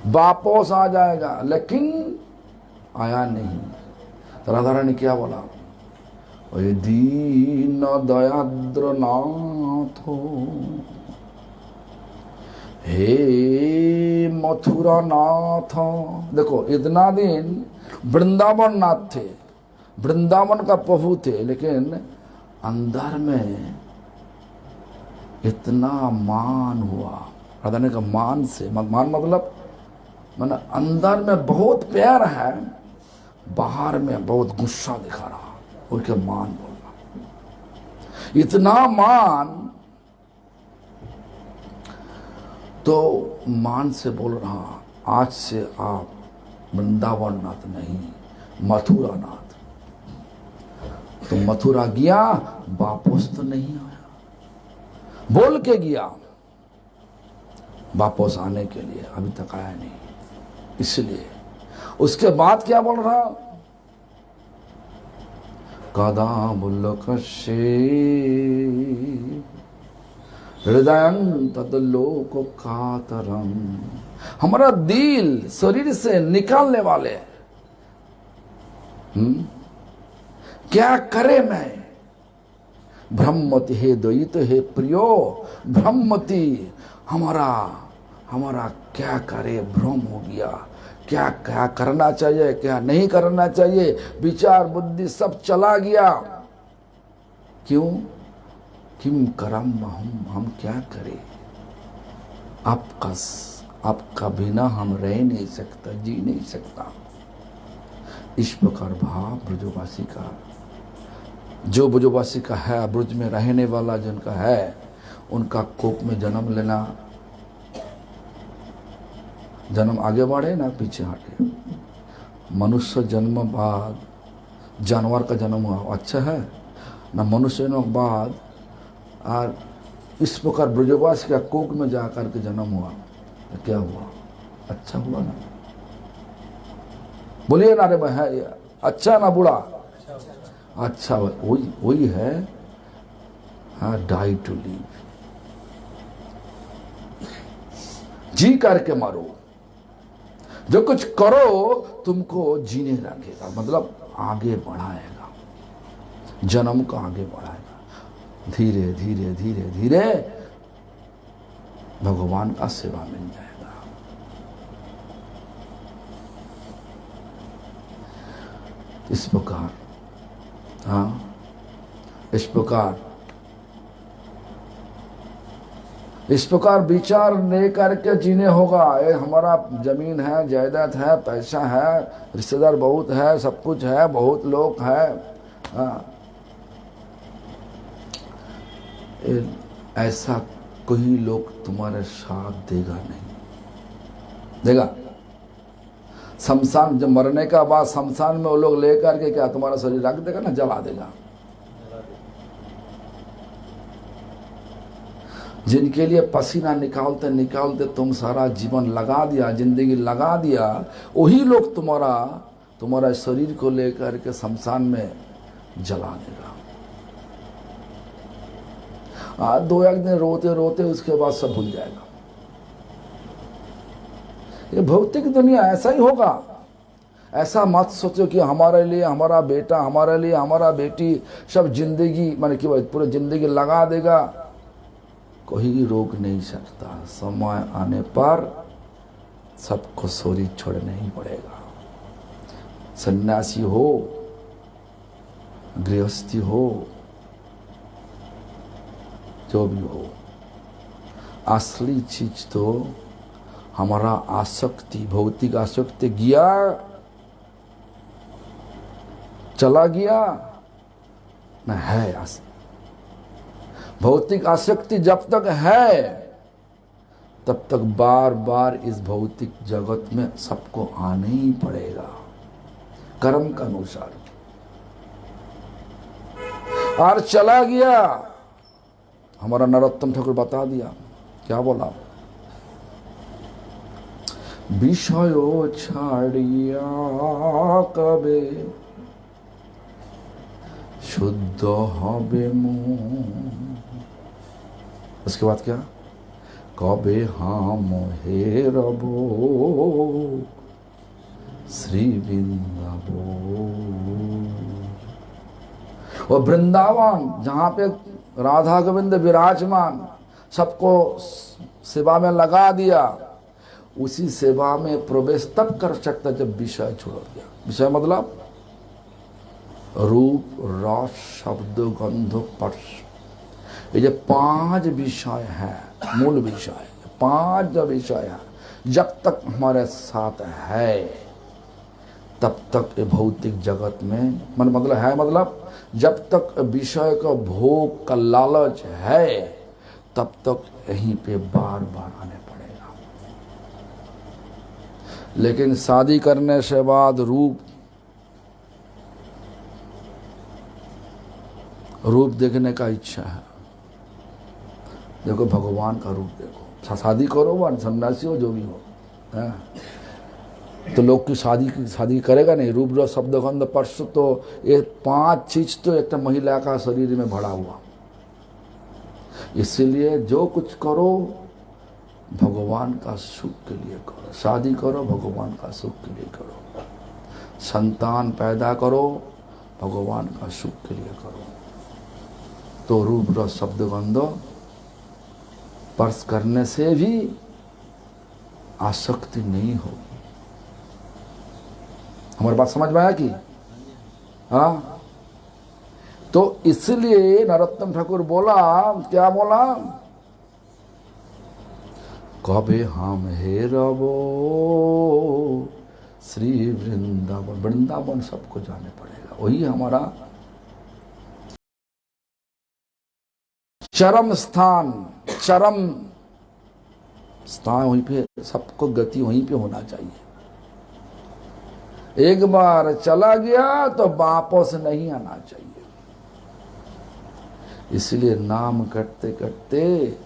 वापस आ जाएगा, लेकिन आया नहीं। तो राधा रानी क्या बोला? दीन दयाद्र नाथ हे मथुरा नाथ। देखो इतना दिन वृंदावन नाथ थे, वृंदावन का प्रभु थे, लेकिन अंदर में इतना मान हुआ। राधा ने कहा मान से, मान मतलब मैंने अंदर में बहुत प्यार है, बाहर में बहुत गुस्सा दिखा रहा, उसके मान बोलना, इतना मान। तो मान से बोल रहा, आज से आप वृंदावन नाथ नहीं, मथुरा नाथ। तो मथुरा गया, वापस तो नहीं आया, बोल के गया, वापस आने के लिए अभी तक आया नहीं। इसलिए उसके बाद क्या बोल रहा? कदा बुल्लकशे हृदयं तदलोक कातरम। हमारा दिल शरीर से निकालने वाले, क्या करे मैं? ब्रह्मति हे द्वैत हे प्रियो, ब्रह्मति हमारा क्या करे, भ्रम हो गया। क्या क्या करना चाहिए, क्या नहीं करना चाहिए, विचार बुद्धि सब चला गया। क्यों? किम करम हम क्या करें? आपका बिना हम रह नहीं सकता, जी नहीं सकता। इस प्रकार भाव ब्रजवासी का, जो ब्रजवासी का है, ब्रज में रहने वाला जिनका है, उनका कोप में जन्म लेना, जन्म आगे बढ़े ना पीछे हटे। मनुष्य जन्म बाद जानवर का जन्म हुआ अच्छा है ना, मनुष्य जन्म बाद और इस प्रकार ब्रजवास का कोक में जाकर के जन्म हुआ तो क्या हुआ? अच्छा हुआ ना? बोलिए ना रे भाई, है अच्छा ना बुरा? अच्छा, वही है। हाँ, डाई टू लीव, जी करके मारो। जो कुछ करो तुमको जीने रखेगा, मतलब आगे बढ़ाएगा, जन्म को आगे बढ़ाएगा। धीरे धीरे धीरे धीरे भगवान का सेवा मिल जाएगा। इस प्रकार, हाँ, इस प्रकार विचार लेकर के जीने होगा। ये हमारा जमीन है, जायदाद है, पैसा है, रिश्तेदार बहुत है, सब कुछ है, बहुत लोग है, ऐसा कोई लोग तुम्हारे साथ देगा नहीं, देगा। शमशान जब मरने का बाद शमशान में वो लोग लेकर के क्या तुम्हारा शरीर रख देगा ना, जला देगा। जिनके लिए पसीना निकालते निकालते तुम सारा जीवन लगा दिया, जिंदगी लगा दिया, वही लोग तुम्हारा शरीर को लेकर के शमशान में जला देगा। दो एक दिन रोते रोते उसके बाद सब भूल जाएगा। ये भौतिक दुनिया ऐसा ही होगा। ऐसा मत सोचो कि हमारे लिए हमारा बेटा, हमारे लिए हमारा बेटी सब जिंदगी माने कि पूरी जिंदगी लगा देगा। कोई रोक नहीं सकता। समय आने पर सबको शरीर छोड़ना ही पड़ेगा। सन्यासी हो, गृहस्थी हो, जो भी हो, असली चीज तो हमारा आसक्ति, भौतिक आसक्ति गया, चला गया न है। भौतिक आसक्ति जब तक है तब तक बार बार इस भौतिक जगत में सबको आना ही पड़ेगा, कर्म के अनुसार। और चला गया, हमारा नरोत्तम ठाकुर बता दिया, क्या बोला, विषयो छाड़िया कबे शुद्ध हबे मुँह। उसके बाद क्या, कबे हम हेरबो श्री वृंदावन। और वृंदावन जहाँ पे राधा गोविंद विराजमान, सबको सेवा में लगा दिया, उसी सेवा में प्रवेश तब कर सकता जब विषय छोड़ दिया। विषय मतलब रूप, रस, शब्द, गंध, स्पर्श, ये जो 5 विषय है, मूल विषय 5 जो विषय है, जब तक हमारे साथ है तब तक ये भौतिक जगत में मतलब है, मतलब जब तक विषय का भोग का लालच है तब तक यहीं पे बार बार आने पड़ेगा। लेकिन शादी करने से बाद रूप देखने का इच्छा है, देखो भगवान का रूप देखो। शादी करो व सन्यासी हो जो भी हो, है? तो लोग की शादी करेगा नहीं। रूप, रस, शब्द, गंध, स्पर्श, तो ये 5 चीज तो एक महिला का शरीर में भरा हुआ। इसलिए जो कुछ करो भगवान का सुख के लिए करो। शादी करो भगवान का सुख के लिए करो, संतान पैदा करो भगवान का सुख के लिए करो। तो रूप, रस, शब्द, गंध स्पर्श करने से भी आसक्ति नहीं होगी। हमारी बात समझ में आया कि हाँ? तो इसलिए नरोत्तम ठाकुर बोला, क्या बोला, कबे हम हेरबो श्री वृंदावन। वृंदावन सबको जाने पड़ेगा, वही हमारा चरम स्थान वहीं पे, सबको गति वहीं पे होना चाहिए। एक बार चला गया तो वापस नहीं आना चाहिए। इसलिए नाम करते करते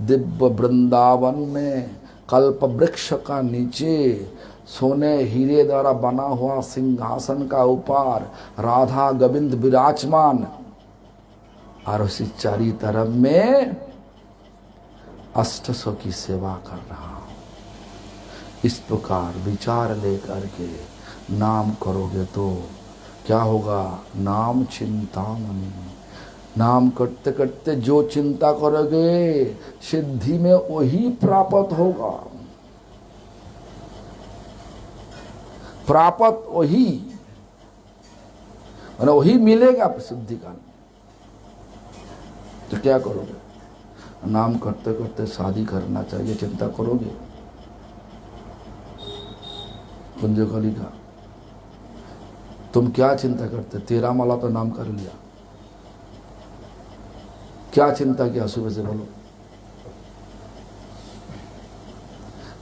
दिव्य वृंदावन में कल्प वृक्ष का नीचे सोने हीरे द्वारा बना हुआ सिंहासन का ऊपर राधा गोविंद विराजमान, और उसी चारी तरफ में 800 की सेवा कर रहा हूं। इस प्रकार विचार लेकर के नाम करोगे तो क्या होगा, नाम चिंतामणि। नाम करते करते जो चिंता करोगे सिद्धि में वही प्राप्त होगा, प्राप्त वही, वही मिलेगा सिद्धि का। तो क्या करोगे, नाम करते करते शादी करना चाहिए, चिंता करोगे। कुंजकली का तुम क्या चिंता करते, 13 माला तो नाम कर लिया, क्या चिंता किया सुबह से, बोलो।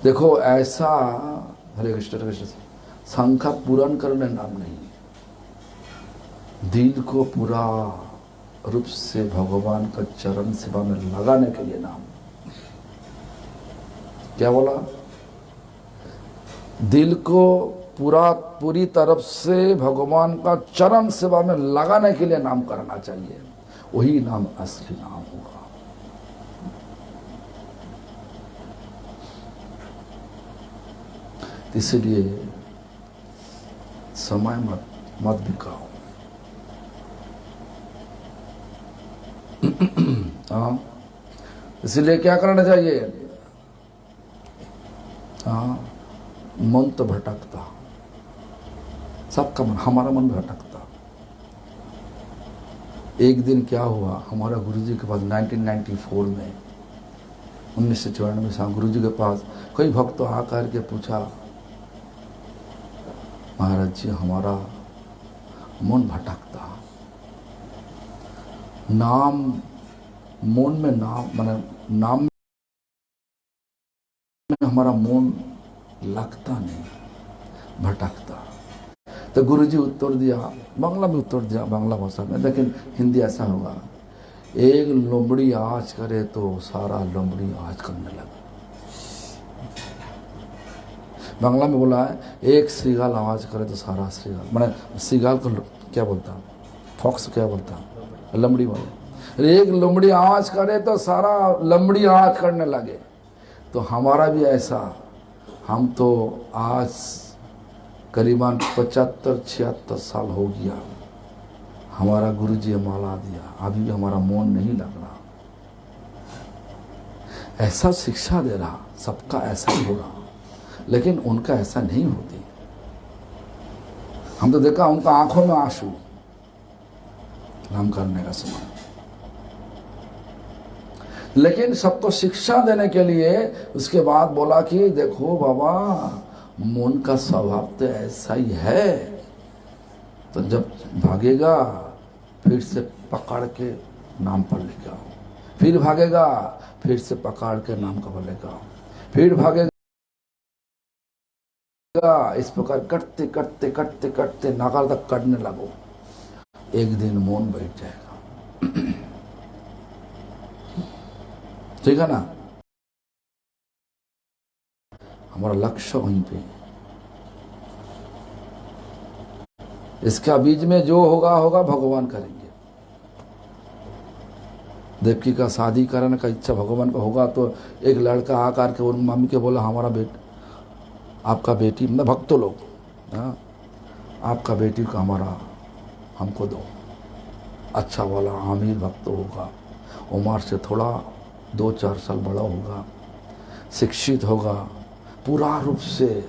देखो ऐसा, हरे कृष्ण संख्या पूर्ण करने नाम नहीं, दिल को पूरा रूप से भगवान का चरण सेवा में लगाने के लिए नाम। क्या बोला, दिल को पूरी तरफ से भगवान का चरण सेवा में लगाने के लिए नाम करना चाहिए, वही नाम असली नाम होगा। इसलिए समय मत बिकाओ। हाँ, इसलिए क्या करना चाहिए, हाँ, मन तो भटकता, सबका मन, हमारा मन भटकता। एक दिन क्या हुआ, हमारा गुरुजी के पास 1994 में 1994 साल गुरु जी के पास कोई भक्त तो आकर के पूछा, महाराज जी हमारा मन भटकता, नाम मन में नाम में हमारा मन लगता नहीं, भटकता। तो गुरु जी उत्तर दिया, बांग्ला में उत्तर दिया, बांग्ला भाषा में, लेकिन हिंदी ऐसा होगा, एक लोमड़ी आवाज करे तो सारा लोमड़ी आवाज करने लगा। बांग्ला में बोला है, एक श्रीगाल आवाज करे तो सारा श्रीगाल, मैंने श्रीगाल को क्या बोलता, फॉक्स क्या बोलता, लमड़ी बोले। एक लोमड़ी आवाज करे तो सारा लमड़ी आवाज करने लगे। तो हमारा भी ऐसा, हम तो आज करीबन 75-76 साल हो गया, हमारा गुरु जी माला दिया, अभी भी हमारा मन नहीं लग रहा। ऐसा शिक्षा दे रहा, सबका ऐसा ही हो रहा, लेकिन उनका ऐसा नहीं होती। हम तो देखा उनका आंखों में आंसू नाम करने का समय, लेकिन सबको शिक्षा देने के लिए उसके बाद बोला कि देखो बाबा, मन का स्वभाव तो ऐसा ही है, तो जब भागेगा फिर से पकड़ के नाम पर लेके आओ, फिर भागेगा फिर से पकड़ के नाम का लेके आओ, फिर भागेगा। इस प्रकार कटते कटते कटते कटते नागाल तक कटने लगो, एक दिन मौन बैठ जाएगा। ठीक है ना, हमारा लक्ष्य वहीं पे। इसका बीच में जो होगा होगा भगवान करेंगे। देवकी का शादी कराने का इच्छा भगवान का होगा, तो एक लड़का आकर के उन मम्मी के बोला, हमारा आपका बेटी, मतलब भक्तों लोग, आपका बेटी का हमारा हमको दो, अच्छा वाला आमिर भक्त होगा, उम्र से थोड़ा 2-4 साल बड़ा होगा, शिक्षित होगा, पूरा रूप से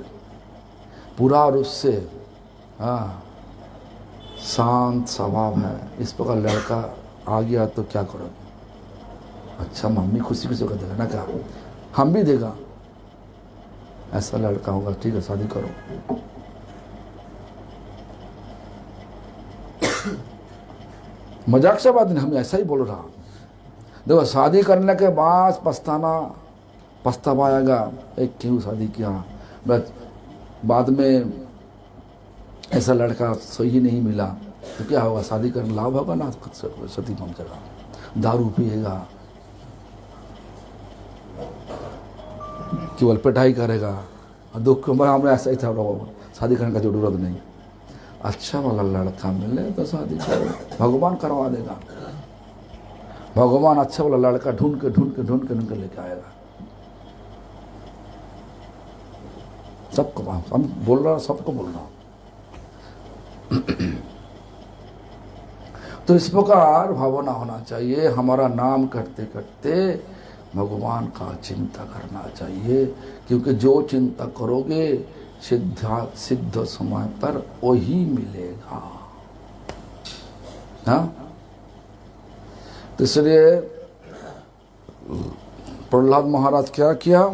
शांत स्वभाव है। इस प्रकार लड़का आ गया तो क्या करोगे? अच्छा मम्मी खुशी खुशी कर देगा ना, क्या हम भी देगा, ऐसा लड़का होगा, ठीक है शादी करो। मजाक से बात नहीं, हम ऐसा ही बोल रहा। देखो शादी करने के बाद पछतावा आएगा, एक क्यों शादी किया, बस बाद में ऐसा लड़का सही नहीं मिला तो क्या होगा? शादी करने लाभ होगा ना, सती पहुंचेगा, दारू पिएगा, केवल पिटाई करेगा, और दुख हमें ऐसा ही था, शादी करने का जरूरत नहीं। अच्छा वाला लड़का मिले तो शादी करो, भगवान करवा देगा। भगवान अच्छा वाला लड़का ढूंढ के लेके आएगा। सबको हम बोल रहा, सबको बोल रहा। तो इस प्रकार भावना होना चाहिए, हमारा नाम करते करते भगवान का चिंता करना चाहिए, क्योंकि जो चिंता करोगे सिद्ध समय पर वही मिलेगा। हाँ, तो इसलिए प्रहलाद महाराज क्या किया?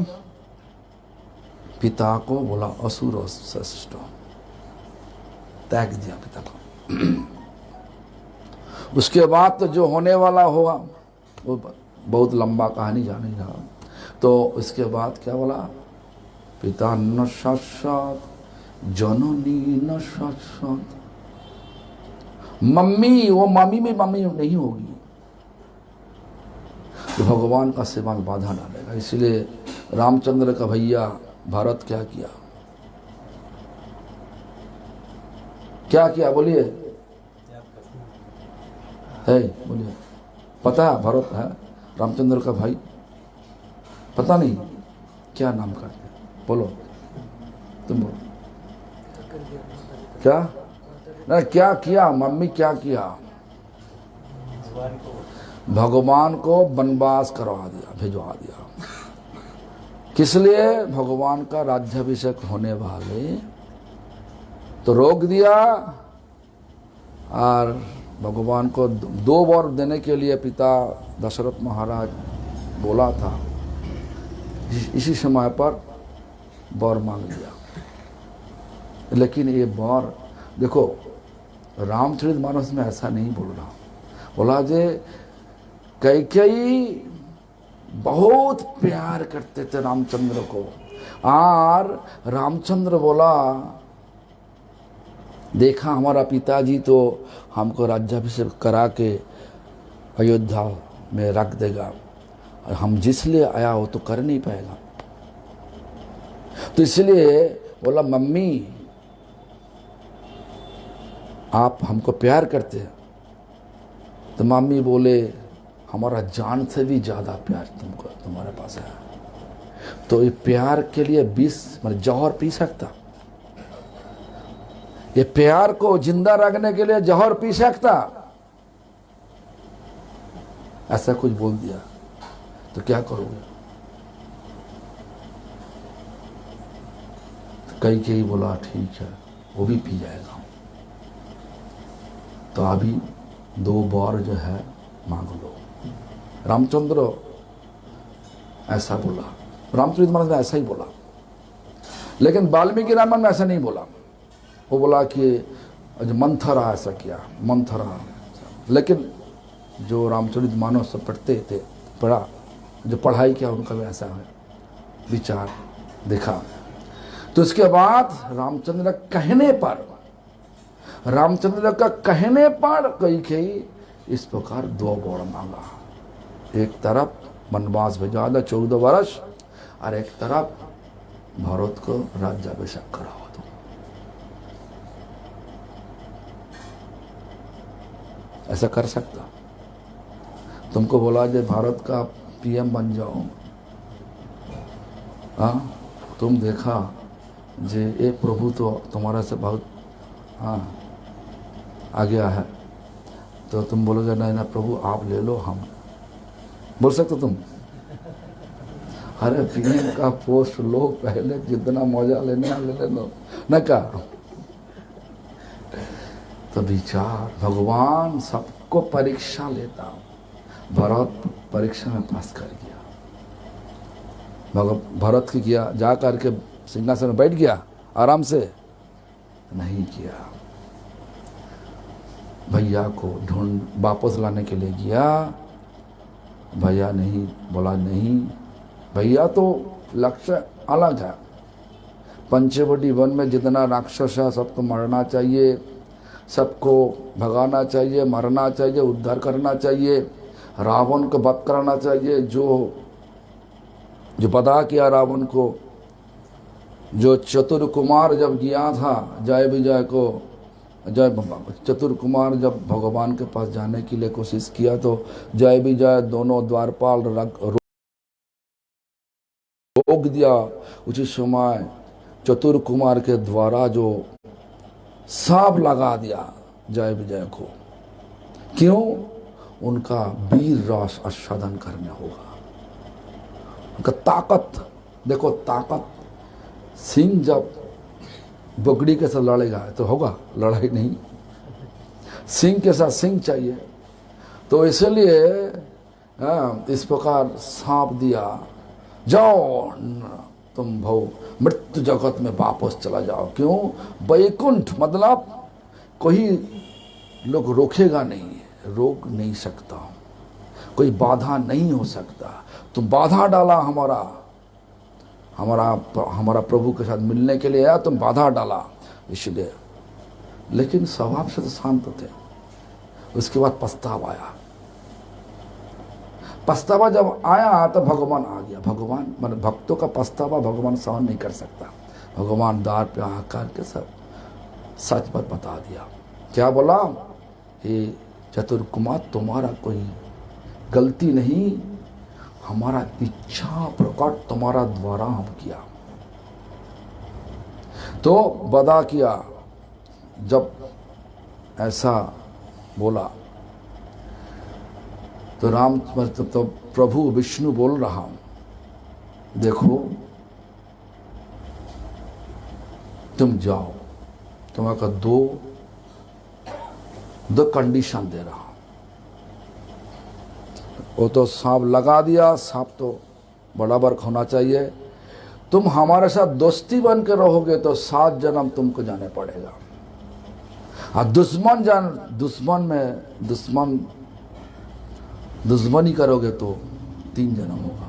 पिता को बोला असुर श्रेष्ठ, त्याग दिया पिता को। उसके बाद तो जो होने वाला होगा वो बहुत लंबा कहानी जानी रहा। तो उसके बाद क्या बोला? पिता न साक्षात जननी न साक्षात, मम्मी, वो मम्मी में मम्मी नहीं होगी तो भगवान का सेवा में बाधा डालेगा। इसलिए रामचंद्र का भैया भरत क्या किया? क्या किया बोलिए? है बोलिए, पता है? भरत है रामचंद्र का भाई, पता नहीं क्या नाम करते? बोलो तुम बोलो, क्या ना, क्या किया? मम्मी क्या किया? भगवान को वनवास करवा दिया, भिजवा दिया। किस लिए? भगवान का राज्याभिषेक होने वाले तो रोक दिया, और भगवान को 2 वर देने के लिए पिता दशरथ महाराज बोला था, इसी समय पर वर मांग लिया। लेकिन ये वर देखो, रामचरितमानस में ऐसा नहीं बोल रहा। बोला जे कैकेयी बहुत प्यार करते थे रामचंद्र को, और रामचंद्र बोला देखा हमारा पिताजी तो हमको राज्याभिषेक करा के अयोध्या में रख देगा, और हम जिस लिए आया हो तो कर नहीं पाएगा। तो इसलिए बोला मम्मी आप हमको प्यार करते हैं। तो मम्मी बोले हमारा जान से भी ज़्यादा प्यार तुमको तुम्हारे पास है। तो ये प्यार के लिए 20 मतलब जौहर पी सकता, ये प्यार को जिंदा रखने के लिए जौहर पी सकता, ऐसा कुछ बोल दिया तो क्या करोगे? तो कई बोला ठीक है वो भी पी जाएगा। तो अभी 2 बार जो है मांग लो। रामचंद्र ऐसा बोला, रामचरितमानस में ऐसा ही बोला। लेकिन वाल्मीकि रामायण में ऐसा नहीं बोला। वो बोला कि जो मंथरा ऐसा किया, मंथरा। लेकिन जो रामचरितमानस पढ़ते थे, पढ़ा, जो पढ़ाई किया उनका भी ऐसा है विचार देखा। तो उसके बाद रामचंद्र का कहने पर कैकेयी इस प्रकार 2 वर मांगा। एक तरफ वनवास भेजा दो 14 वर्ष, और एक तरफ भारत को राज्याभिषेक करावा दो। ऐसा कर सकता? तुमको बोला जे भारत का पीएम बन जाओ, हाँ तुम देखा जे ये प्रभु तो तुम्हारा से बहुत आ गया है, तो तुम बोलोगे नहीं ना प्रभु आप ले लो, हम बोल सकते तुम? अरे पीएम का पोस्ट लो पहले, जितना मौजा लेने ले लो न का। तो विचार भगवान सबको परीक्षा लेता। भरत परीक्षा में पास कर गया। भरत की किया जा करके सिंहासन में बैठ गया आराम से? नहीं किया। भैया को ढूंढ वापस लाने के लिए गया, भैया नहीं, बोला नहीं भैया तो लक्ष्य अलग है। पंचवटी वन में जितना राक्षस है सबको मरना चाहिए, सबको भगाना चाहिए, मरना चाहिए, उद्धार करना चाहिए, रावण को वध कराना चाहिए। जो पता किया रावण को, जो चतुर कुमार जब गया था जय विजय को, चतुर कुमार जब भगवान के पास जाने के लिए कोशिश किया तो जय विजय दोनों द्वारपाल रोक दिया। उसी समय चतुर कुमार के द्वारा जो सांप लगा दिया जय विजय को। क्यों? उनका वीर रस आस्वादन करने होगा, उनका ताकत देखो। ताकत सिंह जब बकरी के साथ लड़ेगा तो होगा, लड़ाई नहीं। सिंह के साथ सिंह चाहिए। तो इसलिए इस प्रकार सांप दिया, जाओ तुम भव मृत्यु जगत में वापस चला जाओ। क्यों? वैकुंठ मतलब कोई लोग रोकेगा नहीं, रोक नहीं सकता, कोई बाधा नहीं हो सकता। तुम बाधा डाला हमारा प्रभु के साथ मिलने के लिए आया, तुम बाधा डाला इसलिए। लेकिन स्वभाव से तो शांत थे। उसके बाद पछतावा आया। पछतावा जब आया तो भगवान आ गया। भगवान मतलब भक्तों का पछतावा भगवान सहन नहीं कर सकता। भगवान द्वार पे आकर के सब सच बात बता दिया। क्या बोला? हे चतुर कुमार तुम्हारा कोई गलती नहीं, हमारा इच्छा प्रकट तुम्हारा द्वारा हम किया। तो वदा किया। जब ऐसा बोला तो राम तो प्रभु विष्णु बोल रहा, देखो तुम जाओ, तुम्हारा दो कंडीशन दे रहा। वो तो सांप लगा दिया, सांप तो बड़ा वर्क होना चाहिए। तुम हमारे साथ दोस्ती बन के रहोगे तो 7 जन्म तुमको जाने पड़ेगा, और दुश्मनी करोगे तो 3 जन्म होगा।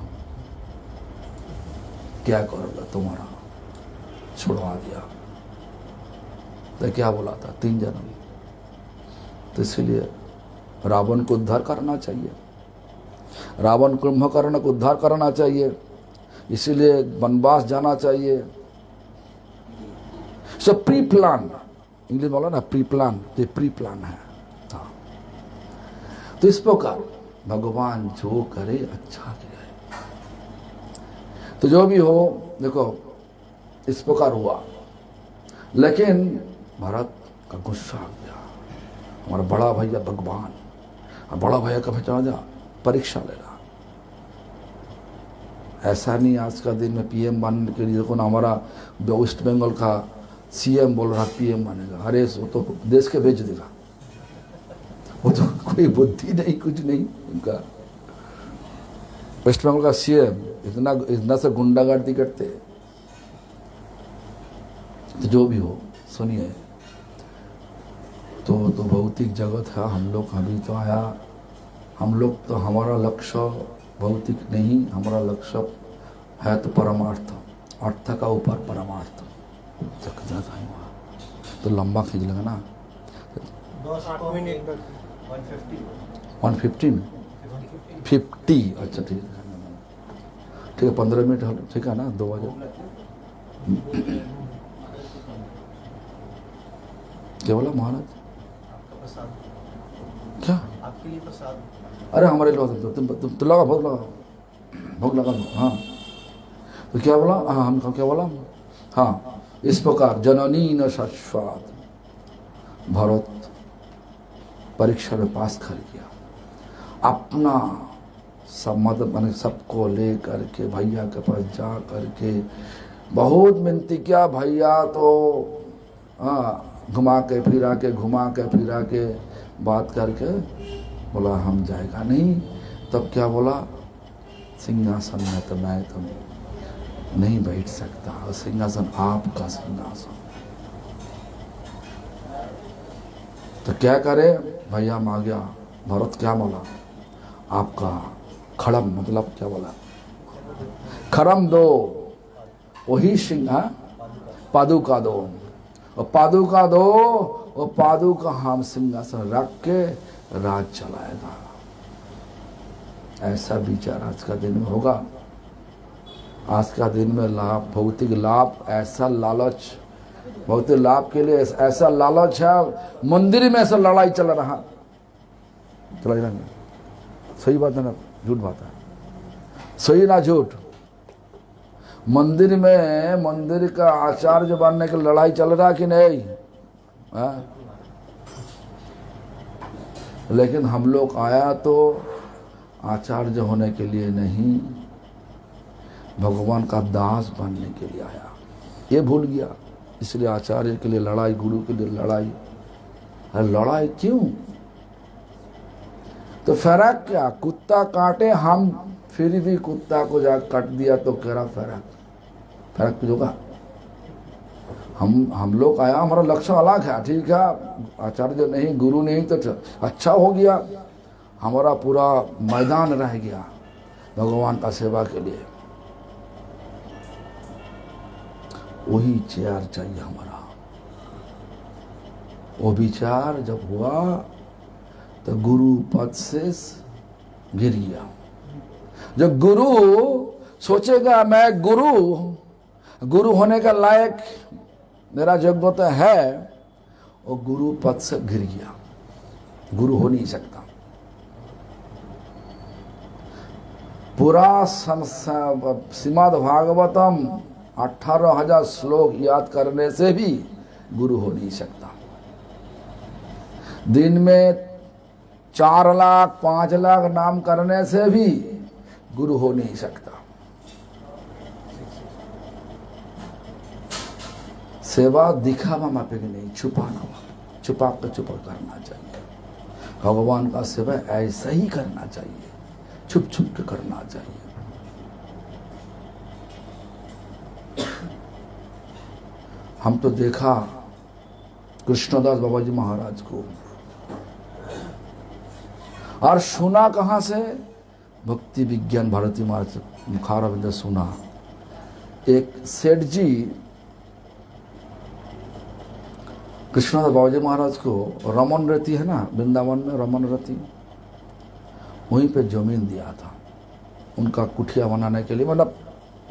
क्या करोगे? तुम्हारा छुड़वा दिया तो क्या बोला था? 3 जन्म। तो इसलिए रावण को उद्धार करना चाहिए, रावण कुंभकर्ण को उद्धार करना चाहिए, इसीलिए वनवास जाना चाहिए। सो प्री प्लान, इंग्लिश बोला ना प्री प्लान, ये प्री प्लान है। हाँ, तो इस प्रकार भगवान जो करे अच्छा करे। तो जो भी हो, देखो इस प्रकार हुआ, लेकिन भरत का गुस्सा आ गया। हमारा बड़ा भैया भगवान, और बड़ा भैया का बेटा जा परीक्षा ले रहा। ऐसा नहीं आज का दिन में पीएम बनने के लिए, देखो ना हमारा वेस्ट बंगाल का सीएम बोल रहा पीएम बनेगा। अरे वो तो देश के बेच देगा, वो तो कोई बुद्धि नहीं, कुछ नहीं उनका। वेस्ट बंगाल का सीएम इतना से गुंडागर्दी करते। तो जो भी हो, सुनिए, तो भौतिक जगत है, हम लोग अभी तो आया, हम लोग तो हमारा लक्ष्य भौतिक नहीं, हमारा लक्ष्य है तो परमार्थ, अर्थ का ऊपर परमार्थ। तो लंबा खींच लेगा ना, 115 50। अच्छा ठीक है, ठीक है, 15 मिनट ठीक है ना, 2 बजे। क्या बोला महाराज? क्या आपके लिए प्रसाद? अरे हमारे लिए तुम लगा, भोग लगा दो। हाँ, तो क्या बोला? हाँ, हम क्या बोला? हाँ, इस प्रकार जननी न शाश्वत, भरत परीक्षा में पास कर गया। अपना सब मदद मैंने सबको ले करके भैया के पास जा करके बहुत मिनती किया। भैया तो हाँ घुमा के फिरा के बात करके बोला हम जाएगा नहीं। तब क्या बोला? सिंहासन में तो मैं तो नहीं बैठ सकता, और सिंहासन आपका सिंहासन। तो क्या करे? भैया मांग गया। भरत क्या बोला? आपका खड़म, मतलब क्या बोला? खड़म दो, वही सिंह पादुका दो, और पादुका दो, और पादुका हम सिंहासन रख के राज चलाएगा। ऐसा विचार आज का दिन में होगा। आज का दिन में लाभ, भौतिक लाभ, ऐसा लालच, भौतिक लाभ के लिए ऐसा लालच है। मंदिर में ऐसा लड़ाई चल रहा, सही बात है ना झूठ बात है? सही ना झूठ? मंदिर में मंदिर का आचार्य बनने की लड़ाई चल रहा कि नहीं? लेकिन हम लोग आया तो आचार्य होने के लिए नहीं, भगवान का दास बनने के लिए आया। ये भूल गया, इसलिए आचार्य के लिए लड़ाई, गुरु के लिए लड़ाई। अरे लड़ाई क्यों? तो फर्क क्या? कुत्ता काटे हम, फिर भी कुत्ता को जा काट दिया तो क्या फर्क कुछ होगा? हम लोग आया, हमारा लक्ष्य अलग है, ठीक है, आचार्य नहीं, गुरु नहीं तो अच्छा हो गया, हमारा पूरा मैदान रह गया भगवान का सेवा के लिए। वही चेयर चाहिए हमारा। वो विचार जब हुआ तो गुरु पद से गिर गया। जब गुरु सोचेगा मैं गुरु होने का लायक मेरा योग्यता है, वो गुरु पद से गिर गया, गुरु हो नहीं सकता। पूरा श्रीमद् भागवतम 18,000 श्लोक याद करने से भी गुरु हो नहीं सकता। दिन में 4 लाख 5 लाख नाम करने से भी गुरु हो नहीं सकता। सेवा दिखावा मापे की नहीं, छुपा करना चाहिए। भगवान का सेवा ऐसा ही करना चाहिए, छुप के करना चाहिए। हम तो देखा कृष्णदास बाबा जी महाराज को, और सुना कहाँ से? भक्ति विज्ञान भारती महाराज मुखारविंद सुना। एक सेठ जी कृष्णदास बाबा जी महाराज को रमन रति है ना, वृंदावन में रमन रति, वहीं पे जमीन दिया था उनका कुटिया बनाने के लिए, मतलब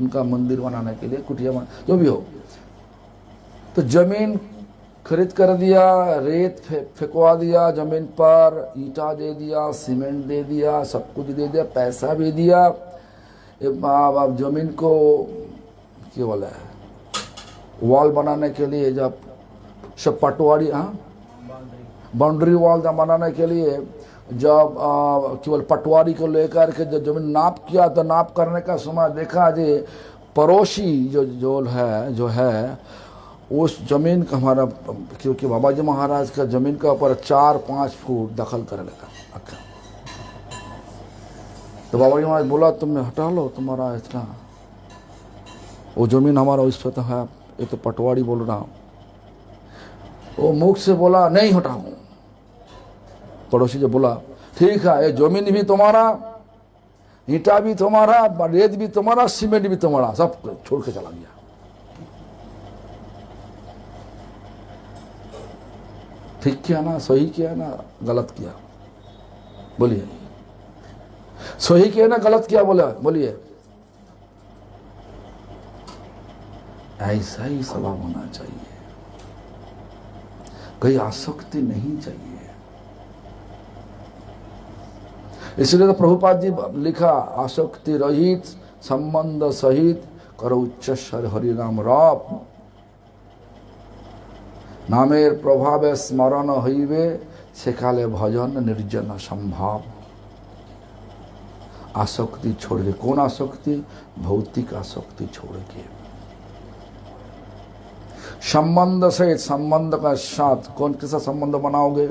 उनका मंदिर बनाने के लिए, कुटिया बना जो भी हो। तो जमीन खरीद कर दिया, रेत फेंकवा दिया जमीन पर, ईटा दे दिया, सीमेंट दे दिया, सब कुछ दे दिया, पैसा भी दिया। अब जमीन को क्या बोला है, वॉल बनाने के लिए जब सब पटवारी, हाँ बाउंड्री वॉल बनाने के लिए जब केवल पटवारी को लेकर के जब जमीन नाप किया, तो नाप करने का समय देखा जी पड़ोसी जो है उस जमीन का हमारा, क्योंकि बाबा जी महाराज का जमीन का ऊपर 4-5 फुट दखल कर लगा। अच्छा, तो बाबा जी महाराज बोला तुमने हटा लो, तुम्हारा इतना वो जमीन हमारा उस पर तो है, ये तो पटवारी बोल रहा। वो मुख से बोला नहीं हटाऊं। पड़ोसी जो बोला ठीक है, ये जमीन भी तुम्हारा, ईटा भी तुम्हारा, रेत भी तुम्हारा, सीमेंट भी तुम्हारा, सब छोड़ के चला गया। ठीक किया ना, सही किया ना, गलत किया? बोलिए, सही किया ना, गलत किया? बोलिए। ऐसा ही स्वभाव होना चाहिए, कहीं आसक्ति नहीं चाहिए। इसलिए तो प्रभुपाद जी लिखा, आसक्ति रहित संबंध सहित करो उच्चस्वर हरि नाम राप, नामेर प्रभावे स्मरण हईवे सेकाले भजन निर्जन संभाव। आसक्ति छोड़ के, कौन आसक्ति? भौतिक आसक्ति छोड़ के, संबंध से, संबंध का साथ कौन कैसा संबंध बनाओगे?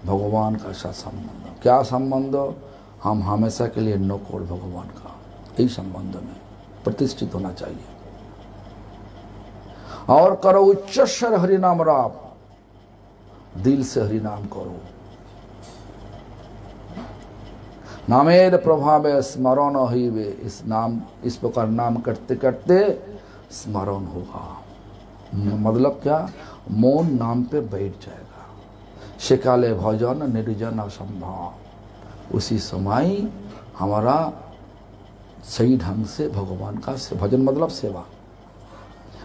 भगवान का साथ संबंध। क्या संबंध? हम हमेशा के लिए नौकर भगवान का, यही संबंध में प्रतिष्ठित होना चाहिए। और करो उच्चस्वर हरि नाम राप, दिल से हरि नाम करो। नामेर प्रभावे स्मरण हईवे, इस नाम, इस प्रकार नाम करते करते स्मरण होगा। मतलब क्या? मौन नाम पे बैठ जाएगा। शिकाले भजन निर्जन असंभव, उसी समय हमारा सही ढंग से भगवान का भजन, मतलब सेवा।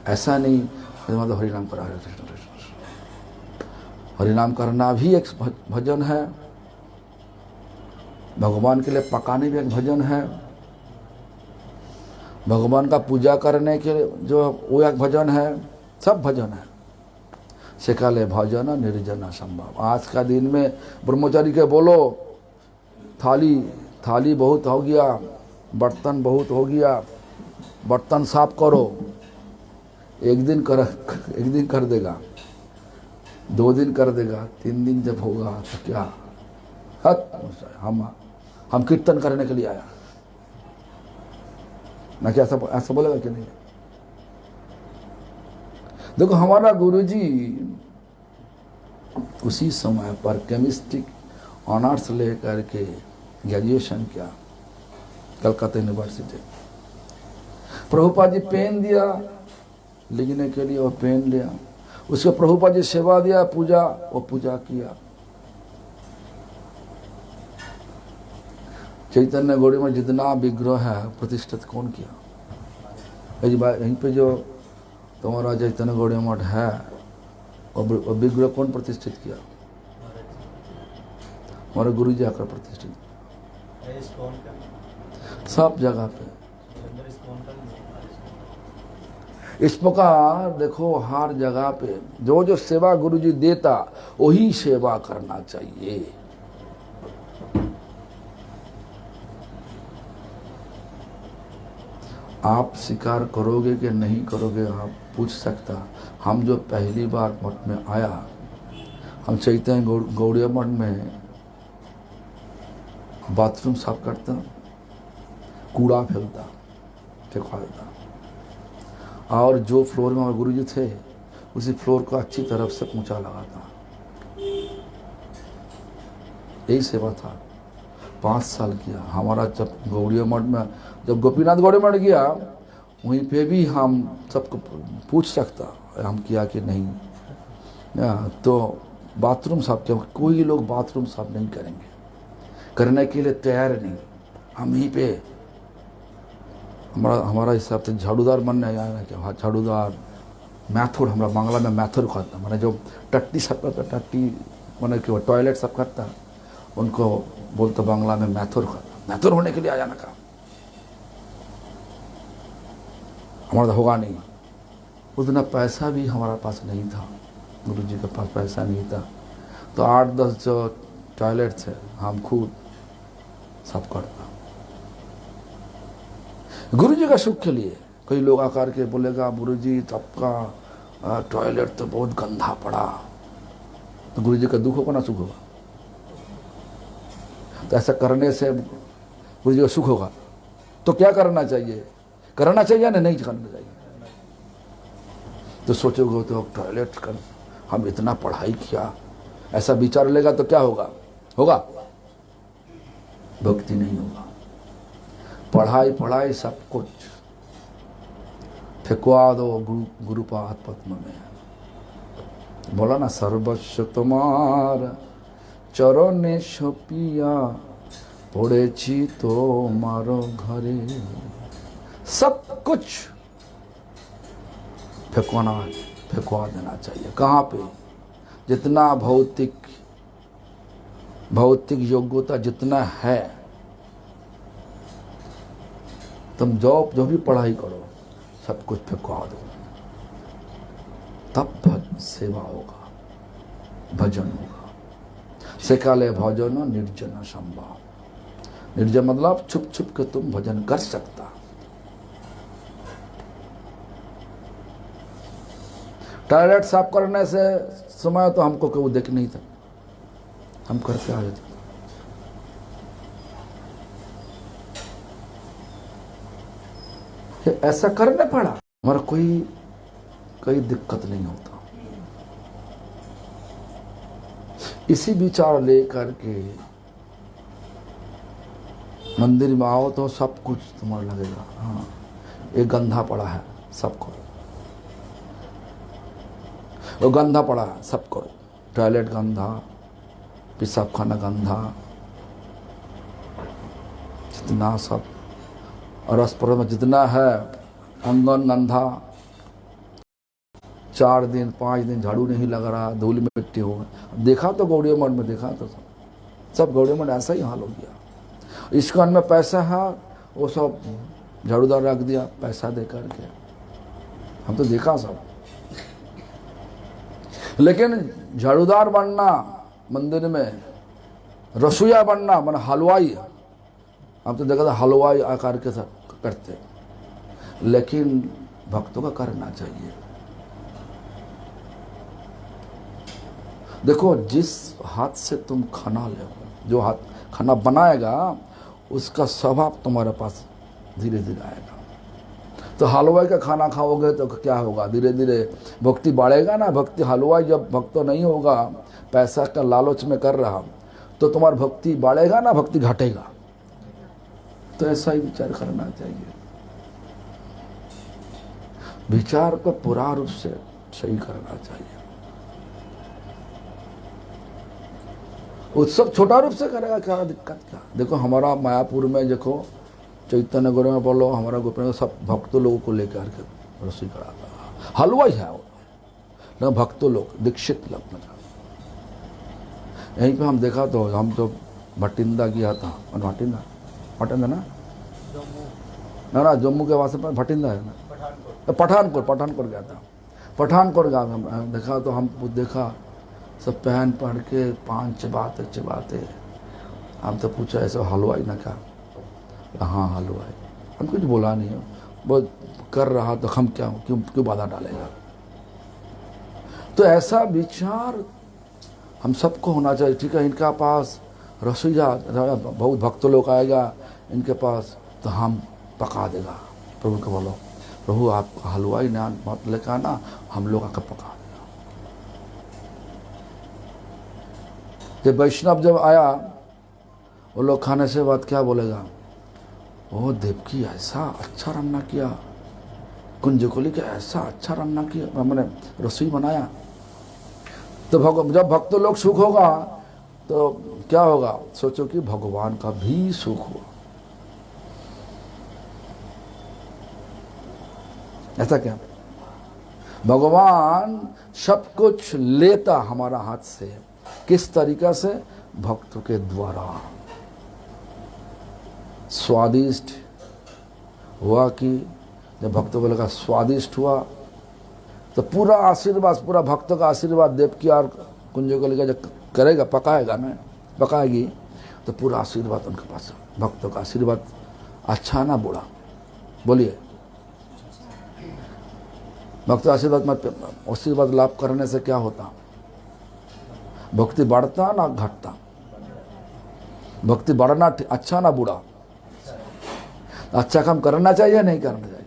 ऐसा नहीं मतलब हरिनाम करा, हरे कृष्ण कृष्ण, हरिनाम करना भी एक भजन है, भगवान के लिए पकाने भी एक भजन है, भगवान का पूजा करने के लिए जो वो एक भजन है, सब भजन है। सिकाले भजन निर्जन असंभव। आज का दिन में ब्रह्मचारी के बोलो थाली बहुत हो गया, बर्तन बहुत हो गया, बर्तन साफ करो, एक दिन कर देगा, 2 दिन कर देगा, 3 दिन जब होगा तो क्या हम कीर्तन करने के लिए आया ना, क्या ऐसा बोलेगा कि नहीं? देखो हमारा गुरुजी उसी समय पर केमिस्ट्री ऑनर्स लेकर के ग्रेजुएशन किया कलकत्ता यूनिवर्सिटी। प्रभुपाद जी पेन दिया लिखने के लिए, और पेन लिया, उसके प्रभुपाद जी सेवा दिया, पूजा, वो पूजा किया। चैतन्य गौड़ी में जितना विग्रह है प्रतिष्ठित कौन किया? यहीं पे जो तुम्हारा चैतन्य गौड़ी मठ है, और विग्रह कौन प्रतिष्ठित किया? हमारे गुरु जी आकर प्रतिष्ठित, सब जगह पे। इस प्रकार देखो हर जगह पे जो जो सेवा गुरु जी देता वही सेवा करना चाहिए। आप स्वीकार करोगे कि नहीं करोगे आप पूछ सकता। हम जो पहली बार मठ में आया, हम चैतन्य गौड़िया मठ में बाथरूम साफ करता, कूड़ा फैलता, फेंकवा देता। और जो फ्लोर में हमारे गुरुजी थे उसी फ्लोर को अच्छी तरफ से पोंछा लगा था। यही सेवा था, 5 साल किया हमारा। जब गौड़िया मठ में, जब गोपीनाथ गौड़ी मठ गया, वहीं पे भी हम सबको पूछ सकता हम किया कि नहीं। तो बाथरूम साफ किया, कोई लोग बाथरूम साफ नहीं करेंगे, करने के लिए तैयार नहीं। हम यहीं पे हमारा हिसाब से झाड़ूदार बनने आया क्या, हाँ झाड़ूदार मैथुर, हमारा बांग्ला में मैथुर कहता, मैंने जो टट्टी साफ करता, टट्टी मैंने क्यों टॉयलेट साफ करता, उनको बोलते बांग्ला में मैथुर कहता। मैथुर होने के लिए आया ना कहा, हमारा तो होगा नहीं। उतना पैसा भी हमारा पास नहीं था, गुरुजी के पास पैसा नहीं था, तो 8-10 जो टॉयलेट थे हम खुद सब करता गुरुजी का सुख के लिए। कई लोग आकर के बोलेगा गुरुजी आपका टॉयलेट तो बहुत गंदा पड़ा, तो गुरुजी का दुख होगा ना सुख होगा? तो ऐसा करने से गुरुजी का सुख होगा? तो क्या करना चाहिए, करना चाहिए ना नहीं करना चाहिए? तो सोचोगे तो टॉयलेट कर, हम इतना पढ़ाई किया, ऐसा विचार लेगा तो क्या होगा? होगा भक्ति नहीं होगा। पढ़ाई सब कुछ फेंकवा दो गुरुपाद पद्म में। बोला ना सर्वस्व तुम्हार चरणे छपिया पड़ेছি তোমার घरे। सब कुछ फेंकवा देना चाहिए। कहाँ पे? जितना भौतिक योग्यता जितना है, तुम जो भी पढ़ाई करो सब कुछ फेंकवा दो, तब सेवा होगा, भजन होगा। सेकाले भजन निर्जन संभव। निर्जन मतलब छुप छुप के तुम भजन कर सकता। टॉयलेट साफ करने से समय तो हमको कोई देख नहीं था, हम करते आए थे। ऐसा करने पड़ा, हमारा कोई दिक्कत नहीं होता। इसी विचार लेकर के मंदिर में आओ तो सब कुछ तुम्हारा लगेगा, हाँ ये गंदा पड़ा है सब करो, वो गंदा पड़ा है सब करो। टॉयलेट गंदा, पेशाब खाना गंदा, जितना सब अरस पड़ोस में जितना है, अंगन गंदा, 4 दिन 5 दिन झाड़ू नहीं लग रहा, धूल में मिट्टी हो गई। देखा तो गौड़िया मठ में, देखा तो सब गौड़िया मठ ऐसा ही हाल हो गया। इस्कॉन में पैसा है, वो सब झाड़ूदार रख दिया पैसा दे करके, हम तो देखा सब। लेकिन झाड़ूदार बनना मंदिर में, रसोईया बनना मन हलवाई, हम तो देखा था हलवाई आकार के सब करते। लेकिन भक्तों का करना चाहिए। देखो जिस हाथ से तुम खाना ले, जो हाथ खाना बनाएगा उसका स्वभाव तुम्हारे पास धीरे धीरे आएगा। तो हलवाई का खाना खाओगे तो क्या होगा? धीरे धीरे भक्ति बढ़ेगा ना। भक्ति हलवाई जब भक्त नहीं होगा, पैसा का लालच में कर रहा, तो तुम्हारी भक्ति बढ़ेगा ना, भक्ति घटेगा। तो ऐसा ही विचार करना चाहिए। विचार को पूरा रूप से सही करना चाहिए। उत्सव छोटा रूप से करेगा, क्या दिक्कत क्या? देखो हमारा मायापुर में देखो, चैतन्य गुरु में बोलो, हमारा गोपीनाथ सब भक्तों लोगों को लेकर के रसोई कराता, हलवाई है वो ना, भक्तों लोग दीक्षित लोग। यहीं पे हम देखा तो, हम तो भटिंडा गया था, भटिंडा ना जम्मू के वास्ते भटिंडा है ना, पठानकोट गया था। पठानकोट गया देखा तो हम देखा सब पहन पढ़ के 5 चबाते। हम तो पूछा ऐसा हलवाई ना क्या? हाँ हलवाई। हम कुछ बोला नहीं, वो कर रहा तो हम क्यों बाधा डालेगा? तो ऐसा विचार हम सबको होना चाहिए। ठीक है, इनका पास रसोईया बहुत भक्त लोग आएगा इनके पास, तो हम पका देगा। प्रभु को बोलो प्रभु आप हलवाई ना मत लेकर आना, हम लोग आकर पका देगा। जब वैष्णव जब आया, वो लोग खाने से बाद क्या बोलेगा, ओ देवकी ऐसा अच्छा रान्ना किया, कुंज को लेकर ऐसा अच्छा रान्ना किया, मैंने रसोई बनाया। तो जब भक्त लोग सुख होगा तो क्या होगा, सोचो कि भगवान का भी सुख हुआ। ऐसा क्या, भगवान सब कुछ लेता हमारा हाथ से, किस तरीका से, भक्तों के द्वारा। स्वादिष्ट हुआ कि जब भक्तों को लगा स्वादिष्ट हुआ तो पूरा आशीर्वाद, पूरा भक्तों का आशीर्वाद देवकी और कुंजों को लेकर जब करेगा, पकाएगा ना, पकाएगी तो पूरा आशीर्वाद उनके पास, भक्तों का आशीर्वाद। अच्छा ना बुरा, बोलिए। भक्त आशीर्वाद लाभ करने से क्या होता, भक्ति बढ़ता ना घटता, भक्ति बढ़ना अच्छा ना बुरा, अच्छा काम करना चाहिए नहीं करना चाहिए,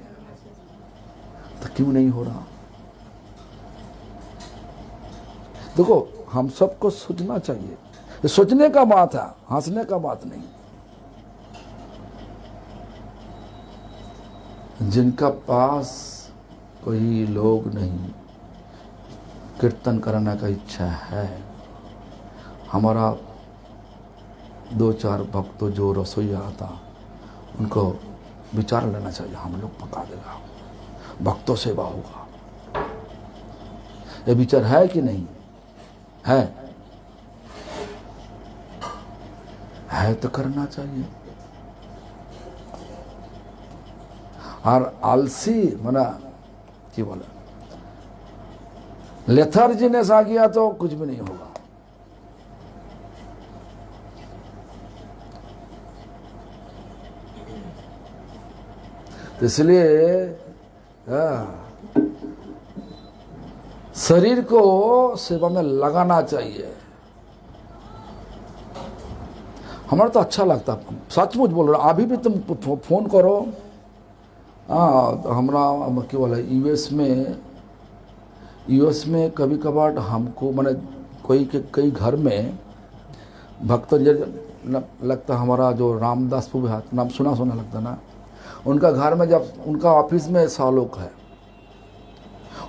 तो क्यों नहीं हो रहा। देखो हम सबको सोचना चाहिए, ये सोचने का बात है, हंसने का बात नहीं। जिनका पास कोई लोग नहीं, कीर्तन करने का इच्छा है, हमारा 2-4 भक्तों जो रसोईया आता, उनको विचार लेना चाहिए, हम लोग पका देगा, भक्तों सेवा होगा। ये विचार है कि नहीं है तो करना चाहिए। और आलसी मना कि बोला, लेथर्जीनेस आ गया तो कुछ भी नहीं होगा। इसलिए शरीर को सेवा में लगाना चाहिए। हमारा तो अच्छा लगता, सचमुच बोल रहा। अभी भी तुम फोन करो, हमारा क्या बोला, यूएस में कभी कभार हमको मैंने कई घर में भक्त लगता, हमारा जो रामदास प्रभु नाम सुना लगता ना, उनका घर में जब उनका ऑफिस में 100 लोग है,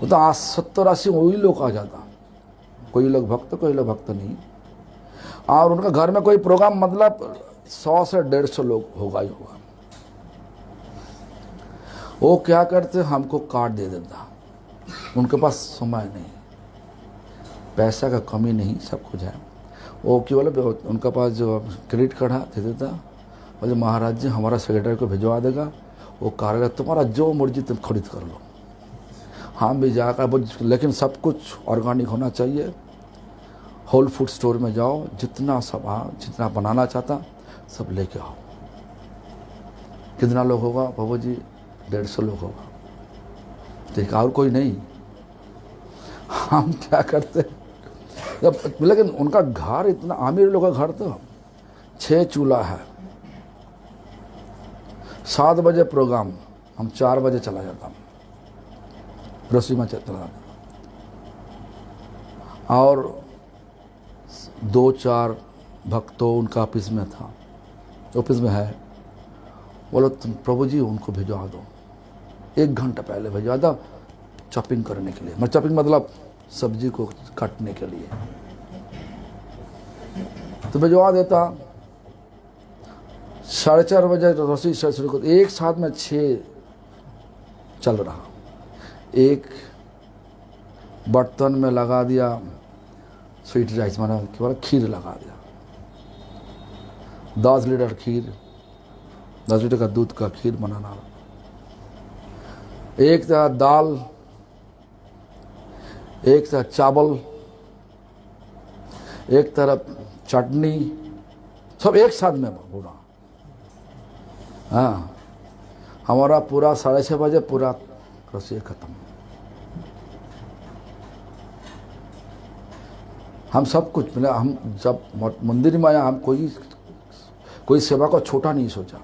वो तो 70-80 वही लोग आ जाता, कोई लोग भक्त कोई लोग भक्त नहीं। और उनका घर में कोई प्रोग्राम मतलब 100 से 150 लोग होगा ही होगा। वो क्या करते, हमको कार्ड दे देता, उनके पास समय नहीं, पैसा का कमी नहीं, सब कुछ है। वो क्यों बोले, उनका पास जो क्रेडिट कार्ड है दे देता, बोले महाराज जी हमारा सेक्रेटरी को भिजवा देगा, वो कार्ड तुम्हारा जो मर्जी तुम खरीद कर लो। हम भी जाकर, लेकिन सब कुछ ऑर्गेनिक होना चाहिए। होल फूड स्टोर में जाओ, जितना जितना बनाना चाहता सब लेके आओ। कितना लोग होगा बाबू जी, 150 लोग होगा, ठीक, और कोई नहीं। हम क्या करते, लेकिन उनका घर इतना अमीर लोग का घर, तो 6 चूल्हा है, 7 बजे प्रोग्राम, हम 4 बजे चला जाता, रसोई में चला जाता। और 2-4 भक्तों उनका ऑफिस में था, ऑफिस में है, बोलो तुम प्रभु जी उनको भिजवा दो, 1 घंटा पहले भिजवा दो चॉपिंग करने के लिए। मैं चॉपिंग मतलब सब्जी को काटने के लिए, तो भिजवा देता। 4:30 बजे रसोई शुरू कर, एक साथ में 6 चल रहा। एक बर्तन में लगा दिया स्वीट राइस, माना केवल खीर लगा दिया, 10 लीटर खीर, 10 लीटर का दूध का खीर बनाना। एक था दाल, एक था चावल, एक तरफ चटनी, सब एक साथ में पूरा। हाँ, हमारा पूरा 6:30 बजे पूरा रसोई खत्म। हम सब कुछ मिला। हम जब मंदिर में आया, हम कोई सेवा को छोटा नहीं सोचा।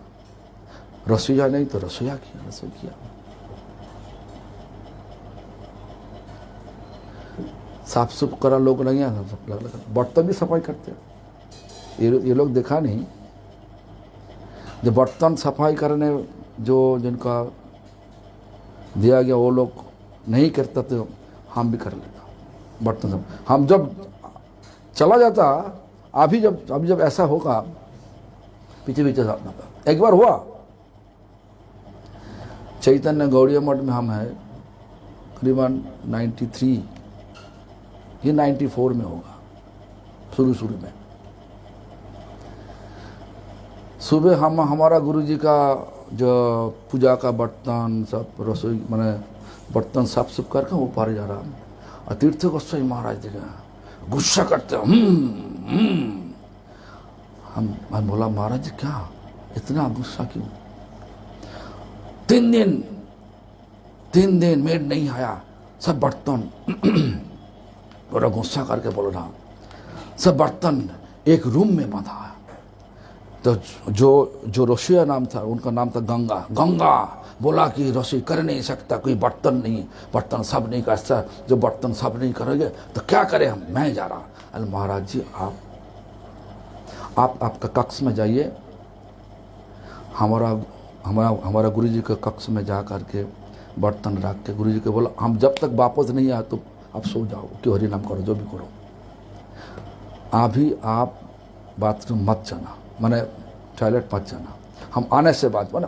रसोईया नहीं तो रसोईया किया, रसोई किया। साफ सुफ करा लोग नहीं है, सब लग बर्तन भी सफाई करते हैं। ये लोग देखा नहीं, जो बर्तन सफाई करने जो जिनका दिया गया वो लोग नहीं करता, तो हम भी कर लेता बर्तन सब। हम जब चला जाता, अभी जब ऐसा होगा, पीछे पीछे जाता। एक बार हुआ चैतन्य गौड़िया मठ में, हम है करीबन 93 ये 94 में होगा, शुरू में। सुबह हमारा गुरुजी का जो पूजा का बर्तन सब, रसोई मैंने बर्तन साफ सुफ करके वो पार जा रहा, और तीर्थ गोस्वामी महाराज देखा गुस्सा करते हम बोला महाराज जी क्या इतना गुस्सा क्यों? 3 दिन मेड नहीं आया, सब बर्तन बड़ा गुस्सा करके बोल रहा, सब बर्तन एक रूम में बांधा है। तो जो रसोईया नाम था, उनका नाम था गंगा बोला कि रसोई कर नहीं सकता, कोई बर्तन नहीं, बर्तन सब नहीं कर सकता, जो बर्तन सब नहीं करेंगे तो क्या करें हम, मैं जा रहा। अरे महाराज जी आप आपका कक्ष में जाइए, हमारा गुरुजी के कक्ष में जा करके बर्तन रख के गुरुजी को बोला, हम जब तक वापस नहीं आए तो आप सो जाओ, क्यों हरि नाम करो, जो भी करो, अभी आप बाथरूम मत जाना, मैंने टॉयलेट मत जाना, हम आने से बाद मैंने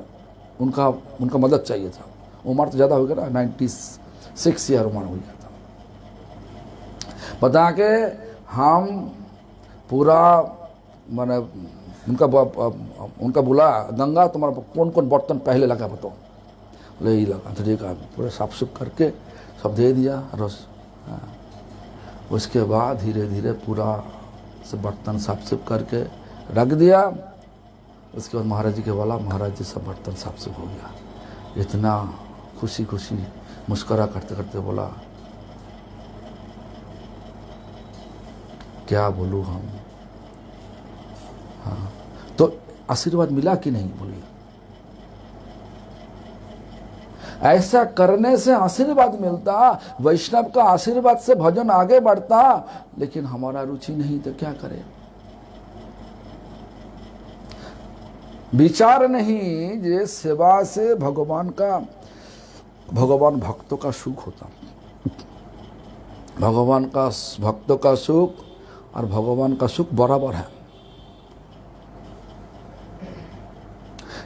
उनका मदद चाहिए था। उम्र तो ज़्यादा हो गया ना, 96 ईयर उम्र हो गया था। बता के हम पूरा मैंने उनका बोला, गंगा तुम्हारा कौन कौन बर्तन पहले लगा बताओ, बोले यही लगा, तो ठीक है, पूरा साफ सुफ करके सब दे दिया रस। उसके बाद धीरे धीरे पूरा सब बर्तन साफ सुफ करके रख दिया। उसके बाद महाराज जी के बोला, महाराज जी सब बर्तन साफ सुफ हो गया। इतना खुशी मुस्करा करते करते बोला, क्या बोलूँ हम। हाँ, तो आशीर्वाद मिला कि नहीं बोलिए? ऐसा करने से आशीर्वाद मिलता, वैष्णव का आशीर्वाद से भजन आगे बढ़ता, लेकिन हमारा रुचि नहीं तो क्या करें। विचार नहीं, ये सेवा से भगवान भक्तों का सुख होता, भगवान का भक्तों का सुख और भगवान का सुख बराबर है।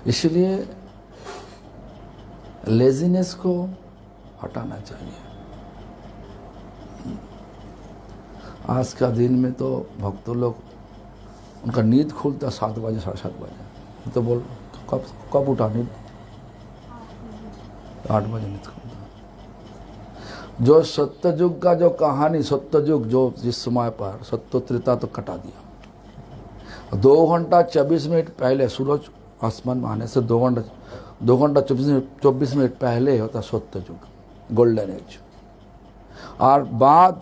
इसलिए लेजीनेस को हटाना चाहिए। आज का दिन में तो भक्तों लोग, उनका नींद खुलता 7 बजे 7:30 बजे, तो बोल कब उठा नींद? 8 बजे नींद खुलता। जो सत्ययुग का जो कहानी, सत्ययुग जो जिस समय पर सत्य त्रेता तो कटा दिया। 2 घंटा 24 मिनट पहले सूरज आसमान में आने से 2 घंटा 24 मिनट पहले होता सत्ययुग, गोल्डन एज, और बाद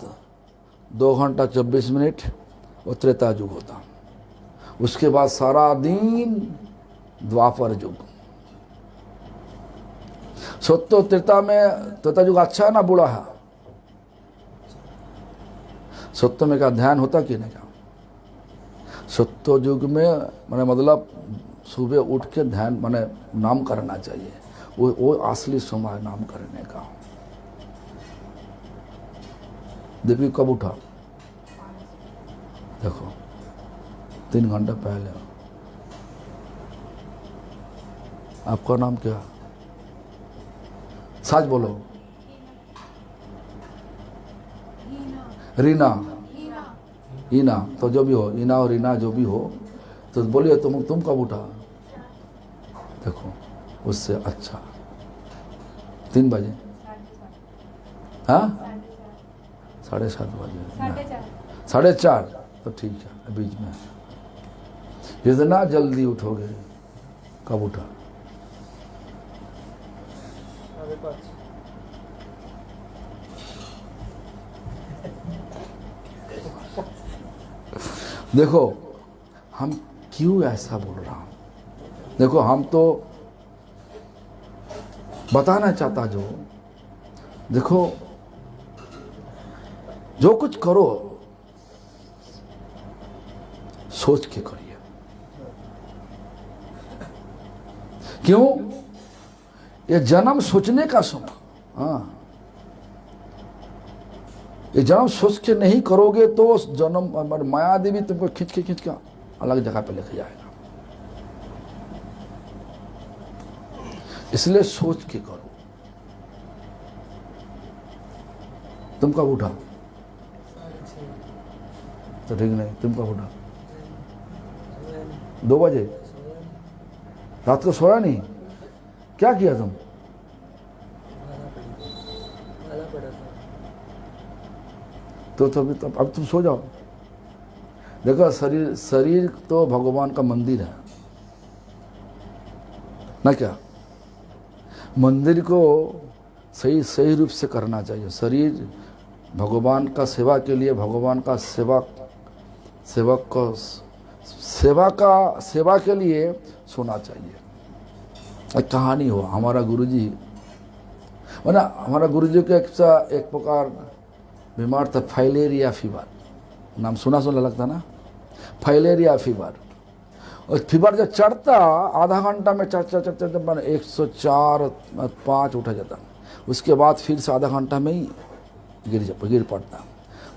2 घंटा 24 मिनट वो त्रेता युग होता। उसके बाद सारा दिन द्वापर युग। सत्य त्रेता में, त्रेता युग अच्छा है ना बुरा है? सत्य में क्या ध्यान होता कि नहीं? सत्य युग में मैंने मतलब सुबह उठ के ध्यान माने नाम करना चाहिए, वो असली समय नाम करने का। देखिए कब उठा, देखो 3 घंटे पहले। आपका नाम क्या? सच बोलो। रीना। ईना, तो जो भी हो, ईना और रीना जो भी हो, तो बोलिए तुम कब उठा? देखो उससे अच्छा 3 बजे, हाँ 7:30 बजे, 4:30, तो ठीक है। बीच में इतना जल्दी उठोगे, कब उठा? देखो हम क्यों ऐसा बोल रहा हूं, देखो हम तो बताना चाहता जो, देखो जो कुछ करो सोच के करिए। क्यों? ये जन्म सोचने का समय। हाँ, ये जन्म सोच के नहीं करोगे तो जन्म माया देवी तुमको खींच के अलग जगह पे लेके जाएगा। इसलिए सोच के करो। तुम कब उठा? तो ठीक नहीं, तुम कब उठा? 2 बजे। रात को सोया नहीं? क्या किया तुम? तो अब तुम सो जाओ। देखो, शरीर तो भगवान का मंदिर है ना। क्या मंदिर को सही रूप से करना चाहिए। शरीर भगवान का सेवा के लिए, भगवान का सेवक को सेवा के लिए सोना चाहिए। एक कहानी हुआ, हमारा गुरुजी के एक प्रकार बीमार था, फाइलेरिया फीवर। नाम सुना लगता ना, फाइलेरिया फीवर। और फीवर जब चढ़ता आधा घंटा में चढ़ 104-5 उठा जाता। उसके बाद फिर से आधा घंटा में ही गिर पड़ता।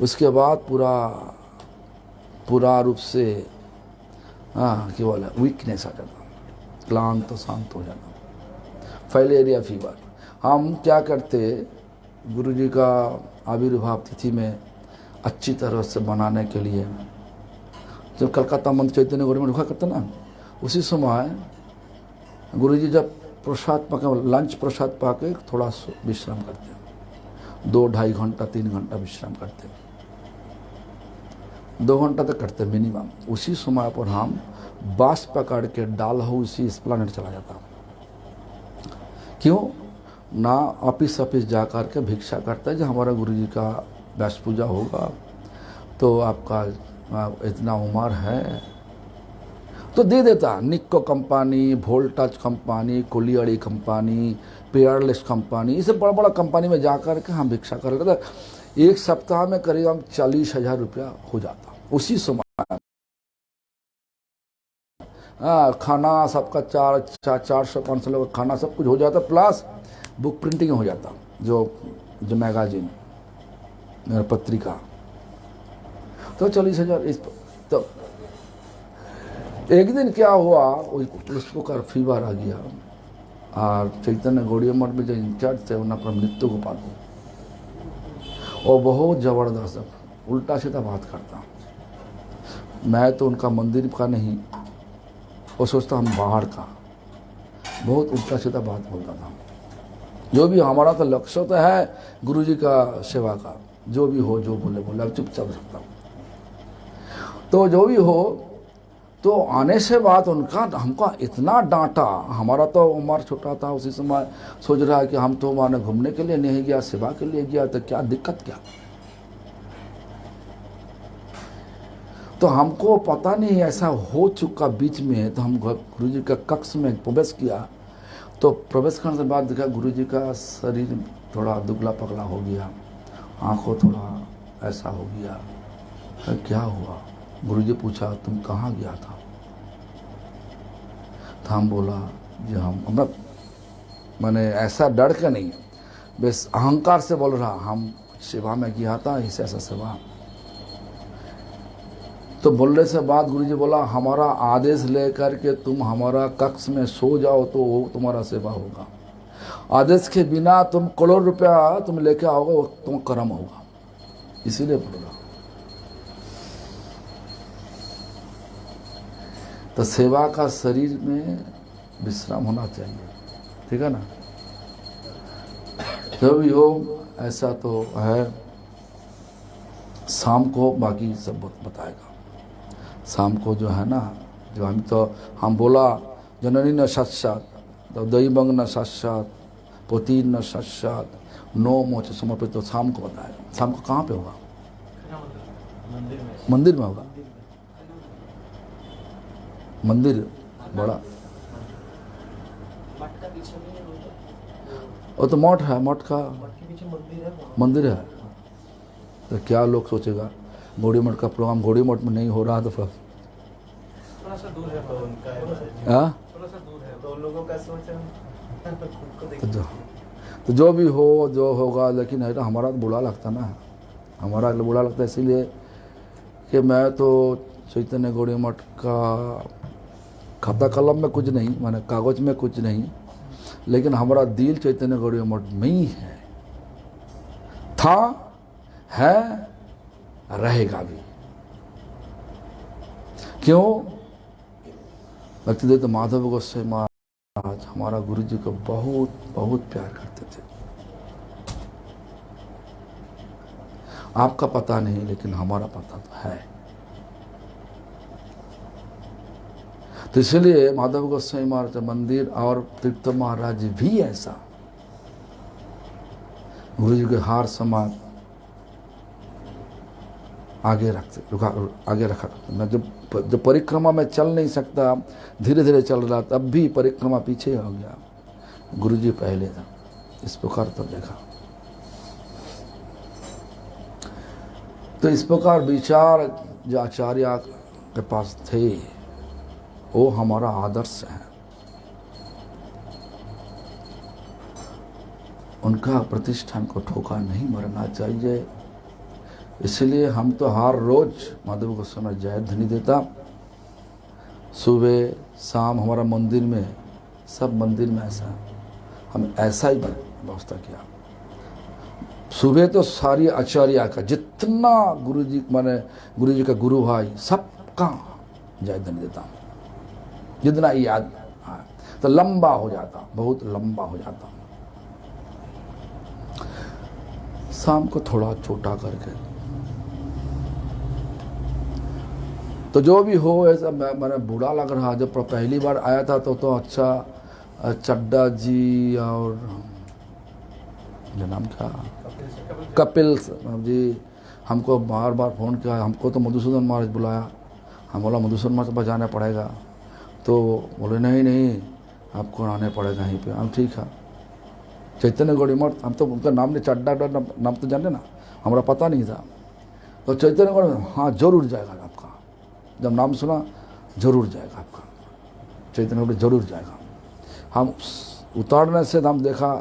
उसके बाद पूरा रूप से क्या बोला, वीकनेस आ जाता, क्लांत तो शांत हो जाता। Filaria fever. हम क्या करते, गुरुजी का आविर्भाव तिथि में अच्छी तरह से बनाने के लिए, जब कलकत्ता मंदिर चैतन्य गौरी में रुका करते ना, उसी समय गुरुजी जब प्रसाद पाके, लंच प्रसाद पाके थोड़ा विश्राम करते। 2-2.5 घंटा 3 घंटा विश्राम करते, 2 घंटा तक करते मिनिमम। उसी समय पर हम बांस पकड़ के डाल हाउस एस्प्लेनेड चला जाता। क्यों ना? ऑफिस जा कर के भिक्षा करता है। जब हमारा गुरुजी का व्यास पूजा होगा तो आपका इतना उम्र है तो दे देता। Nicco company, Voltas company, colliery company, Peerless company, इसे बड़ा कंपनी में जा कर के हम भिक्षा कर लेते। 1 सप्ताह में करीब 40,000 रुपया हो जाता। उसी समय खाना सबका 400-500 लोग खाना सब कुछ हो जाता, प्लस बुक प्रिंटिंग हो जाता, जो मैगजीन पत्रिका। तो 40,000। तो एक दिन क्या हुआ, उसको का फीवर आ गया। और चैतन्य गौड़ी मठ में जो इंचार्ज थे उनका मृत्यु गोपाल को, और बहुत ज़बरदस्त उल्टा सीधा बात करता। मैं तो उनका मंदिर का नहीं, वो सोचता हम बाहर का। बहुत उल्टा सीधा बात बोलता था। जो भी हमारा तो लक्ष्य तो है गुरुजी का सेवा का, जो भी हो जो बोले अब चुपचाप रखता हूँ। तो जो भी हो, तो आने से बाद उनका हमको इतना डांटा। हमारा तो उम्र छोटा था, उसी समय सोच रहा है कि हम तो माने घूमने के लिए नहीं गया, सेवा के लिए गया, तो क्या दिक्कत क्या। तो हमको पता नहीं ऐसा हो चुका बीच में। तो हम गुरुजी का कक्ष में प्रवेश किया, तो प्रवेश करने के बाद देखा गुरुजी का शरीर थोड़ा दुबला पगला हो गया, आंखों थोड़ा ऐसा हो गया। क्या हुआ? गुरुजी पूछा तुम कहाँ गया था? तो हम बोला जी हम मैंने ऐसा डर के नहीं, बस अहंकार से बोल रहा, हम सेवा में गया था, इस ऐसा सेवा। तो बोलने से बाद गुरुजी बोला हमारा आदेश लेकर के तुम हमारा कक्ष में सो जाओ तो वो तुम्हारा सेवा होगा। आदेश के बिना तुम करोड़ रुपया तुम लेके आओगे, वो तुम कर्म होगा। इसीलिए बोल रहा। तो सेवा का शरीर में विश्राम होना चाहिए, ठीक है ना। जो भी हो ऐसा तो है। शाम को बाकी सब बताएगा। शाम को जो है ना, जो हम बोला जननी न सत्सात, तो दैवंग न सत्सात, पोती न सत्सात, नो मोच समर्पित, तो शाम को बताएगा। शाम को कहाँ पे होगा? मंदिर में होगा। मंदिर बड़ा, वो तो मठ है, मठ का मंदिर है। तो क्या लोग सोचेगा गौड़ी मठ का प्रोग्राम गौड़ी मठ में नहीं हो रहा तो फिर थोड़ा सा दूर है तो उनका हाँ थोड़ा सा दूर है तो लोगों का सोच है खुद को तो जो भी हो जो होगा, लेकिन है ना हमारा तो बुरा लगता ना, हमारा बुरा लगता है इसीलिए कि मैं तो चैतन्य गौड़ी मठ का खाता कलम में कुछ नहीं, माने कागज में कुछ नहीं, लेकिन हमारा दिल चैतन्य गौड़ी मठ में ही है, था, है, रहेगा भी। क्यों? भक्तिदेव माधव गोस्वामी महाराज हमारा गुरु जी को बहुत बहुत प्यार करते थे। आपका पता नहीं, लेकिन हमारा पता तो है। तो इसलिए माधव गोस्वामी महाराज मंदिर और तीर्थ महाराज भी ऐसा गुरु जी के हार समान आगे रखा। मैं जब परिक्रमा में चल नहीं सकता, धीरे धीरे चल रहा, तब भी परिक्रमा पीछे हो गया, गुरु जी पहले था, इस प्रकार तब देखा। तो इस प्रकार विचार जो आचार्य के पास थे वो हमारा आदर्श है। उनका प्रतिष्ठान को ठोका नहीं मरना चाहिए। इसलिए हम तो हर रोज माधव गोस्वामी जय ध्वनि देता, सुबह शाम हमारा मंदिर में, सब मंदिर में ऐसा हम ऐसा ही व्यवस्था किया। सुबह तो सारी आचार्य का जितना गुरु जी माने गुरु जी का गुरु भाई सबका जय ध्वनि देता हूँ, जितना याद हाँ, तो लंबा हो जाता, बहुत लंबा हो जाता। शाम को थोड़ा छोटा करके, तो जो भी हो ऐसा मैंने बुरा लग रहा। जब पहली बार आया था तो अच्छा चड्डा जी और जो नाम क्या कपिल जी हमको बार बार फ़ोन किया। हमको तो मधुसूदन महाराज बुलाया, हम बोला मधुसूदन महाराज पर जाना पड़ेगा, तो बोले नहीं आपको आने पड़ेगा यहीं पे। हम ठीक है। चैतन्य गौड़ी मठ, हम तो उनका नाम नहीं, चड्डा नाम तो जाने ना, हमारा पता नहीं था। तो चैतन्य गौड़ी, हाँ जरूर जाएगा आपका, जब नाम सुना जरूर जाएगा आपका, चैतन्य गौड़ी जरूर जाएगा। हम उतारने से हम देखा,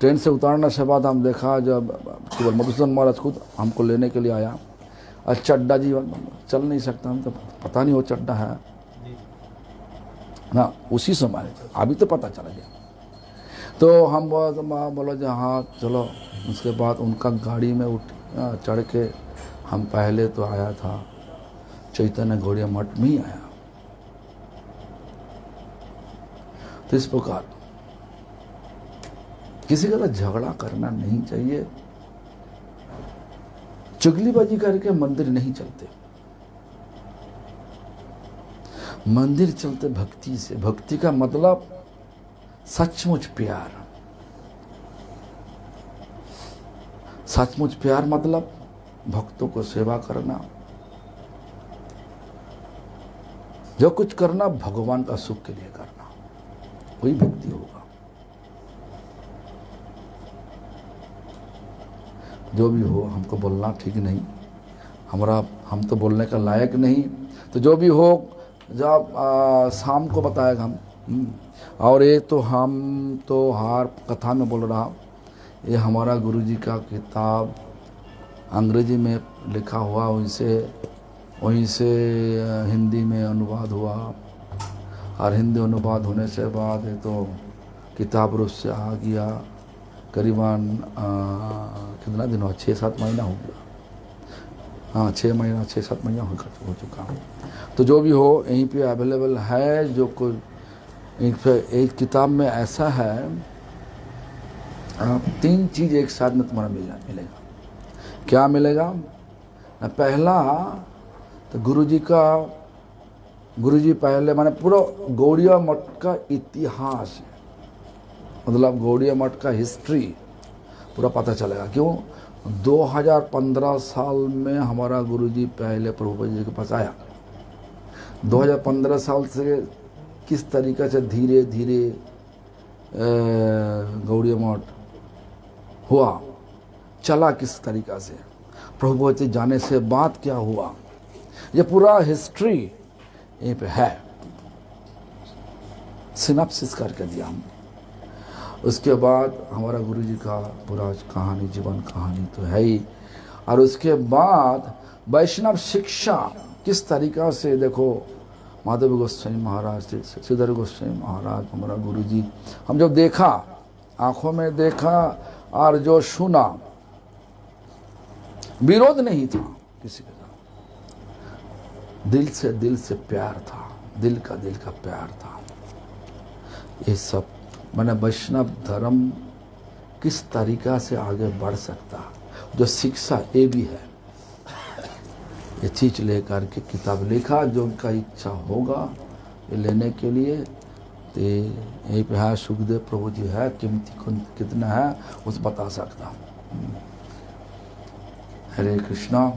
ट्रेन से उतारने से बाद हम देखा जब केवल मधुसूदन महाराज खुद हमको लेने के लिए आया। और चड्डा जी चल नहीं सकता, हम तो पता नहीं वो चड्डा है ना, उसी समय अभी तो पता चला गया। तो हम बोला जो हाँ चलो। उसके बाद उनका गाड़ी में चढ़ के हम पहले तो आया था चैतन्य गौड़ी मठ में ही आया। तो इस प्रकार किसी का झगड़ा करना नहीं चाहिए, चुगलीबाजी करके मंदिर नहीं चलते। मंदिर चलते भक्ति से। भक्ति का मतलब सचमुच प्यार। सचमुच प्यार मतलब भक्तों को सेवा करना, जो कुछ करना भगवान का सुख के लिए करना, वही भक्ति होगा। जो भी हो, हमको बोलना ठीक नहीं, हम तो बोलने का लायक नहीं। तो जो भी हो जब शाम को बताएगा हम। और ये तो हम तो हर कथा में बोल रहा, ये हमारा गुरुजी का किताब अंग्रेजी में लिखा हुआ, वहीं से हिंदी में अनुवाद हुआ, और हिंदी अनुवाद होने से बाद ये तो किताब रूप से आ गया। करीबन कितना दिन हुआ, 6-7 महीना हो गया। हाँ 6-7 महीना हो चुका हूँ। तो जो भी हो यहीं पे अवेलेबल है। जो कोई एक किताब में ऐसा है, 3 चीज़ एक साथ में तुम्हारा मिलेगा। क्या मिलेगा? पहला तो गुरुजी पहले माने पूरा गौड़िया मठ का इतिहास, मतलब गौड़िया मठ का हिस्ट्री पूरा पता चलेगा। क्यों? 2015 साल में हमारा गुरुजी पहले प्रभुपाद जी के पास आया। 2015 साल से किस तरीके से धीरे धीरे गौड़िया मठ हुआ, चला किस तरीक़ा से, प्रभु बोलते जाने से बात क्या हुआ, ये पूरा हिस्ट्री यहीं पे है, सिनॉप्सिस करके दिया हमने। उसके बाद हमारा गुरु जी का पूरा कहानी, जीवन कहानी तो है ही, और उसके बाद वैष्णव शिक्षा किस तरीका से, देखो माधव गोस्वामी महाराज, श्रीधर गोस्वामी महाराज, हमारा गुरु जी, हम जब देखा, आंखों में देखा और जो सुना, विरोध नहीं था किसी के साथ, दिल से प्यार था, दिल का प्यार था। ये सब मैंने वैष्णव धर्म किस तरीका से आगे बढ़ सकता, जो शिक्षा ये भी है, ये चीज लेकर के किताब लिखा, जो उनका इच्छा होगा ये लेने के लिए। तो यही पे है, सुखदेव प्रभु जी है, कीमती कितना है उस बता सकता हूँ। हरे कृष्णा।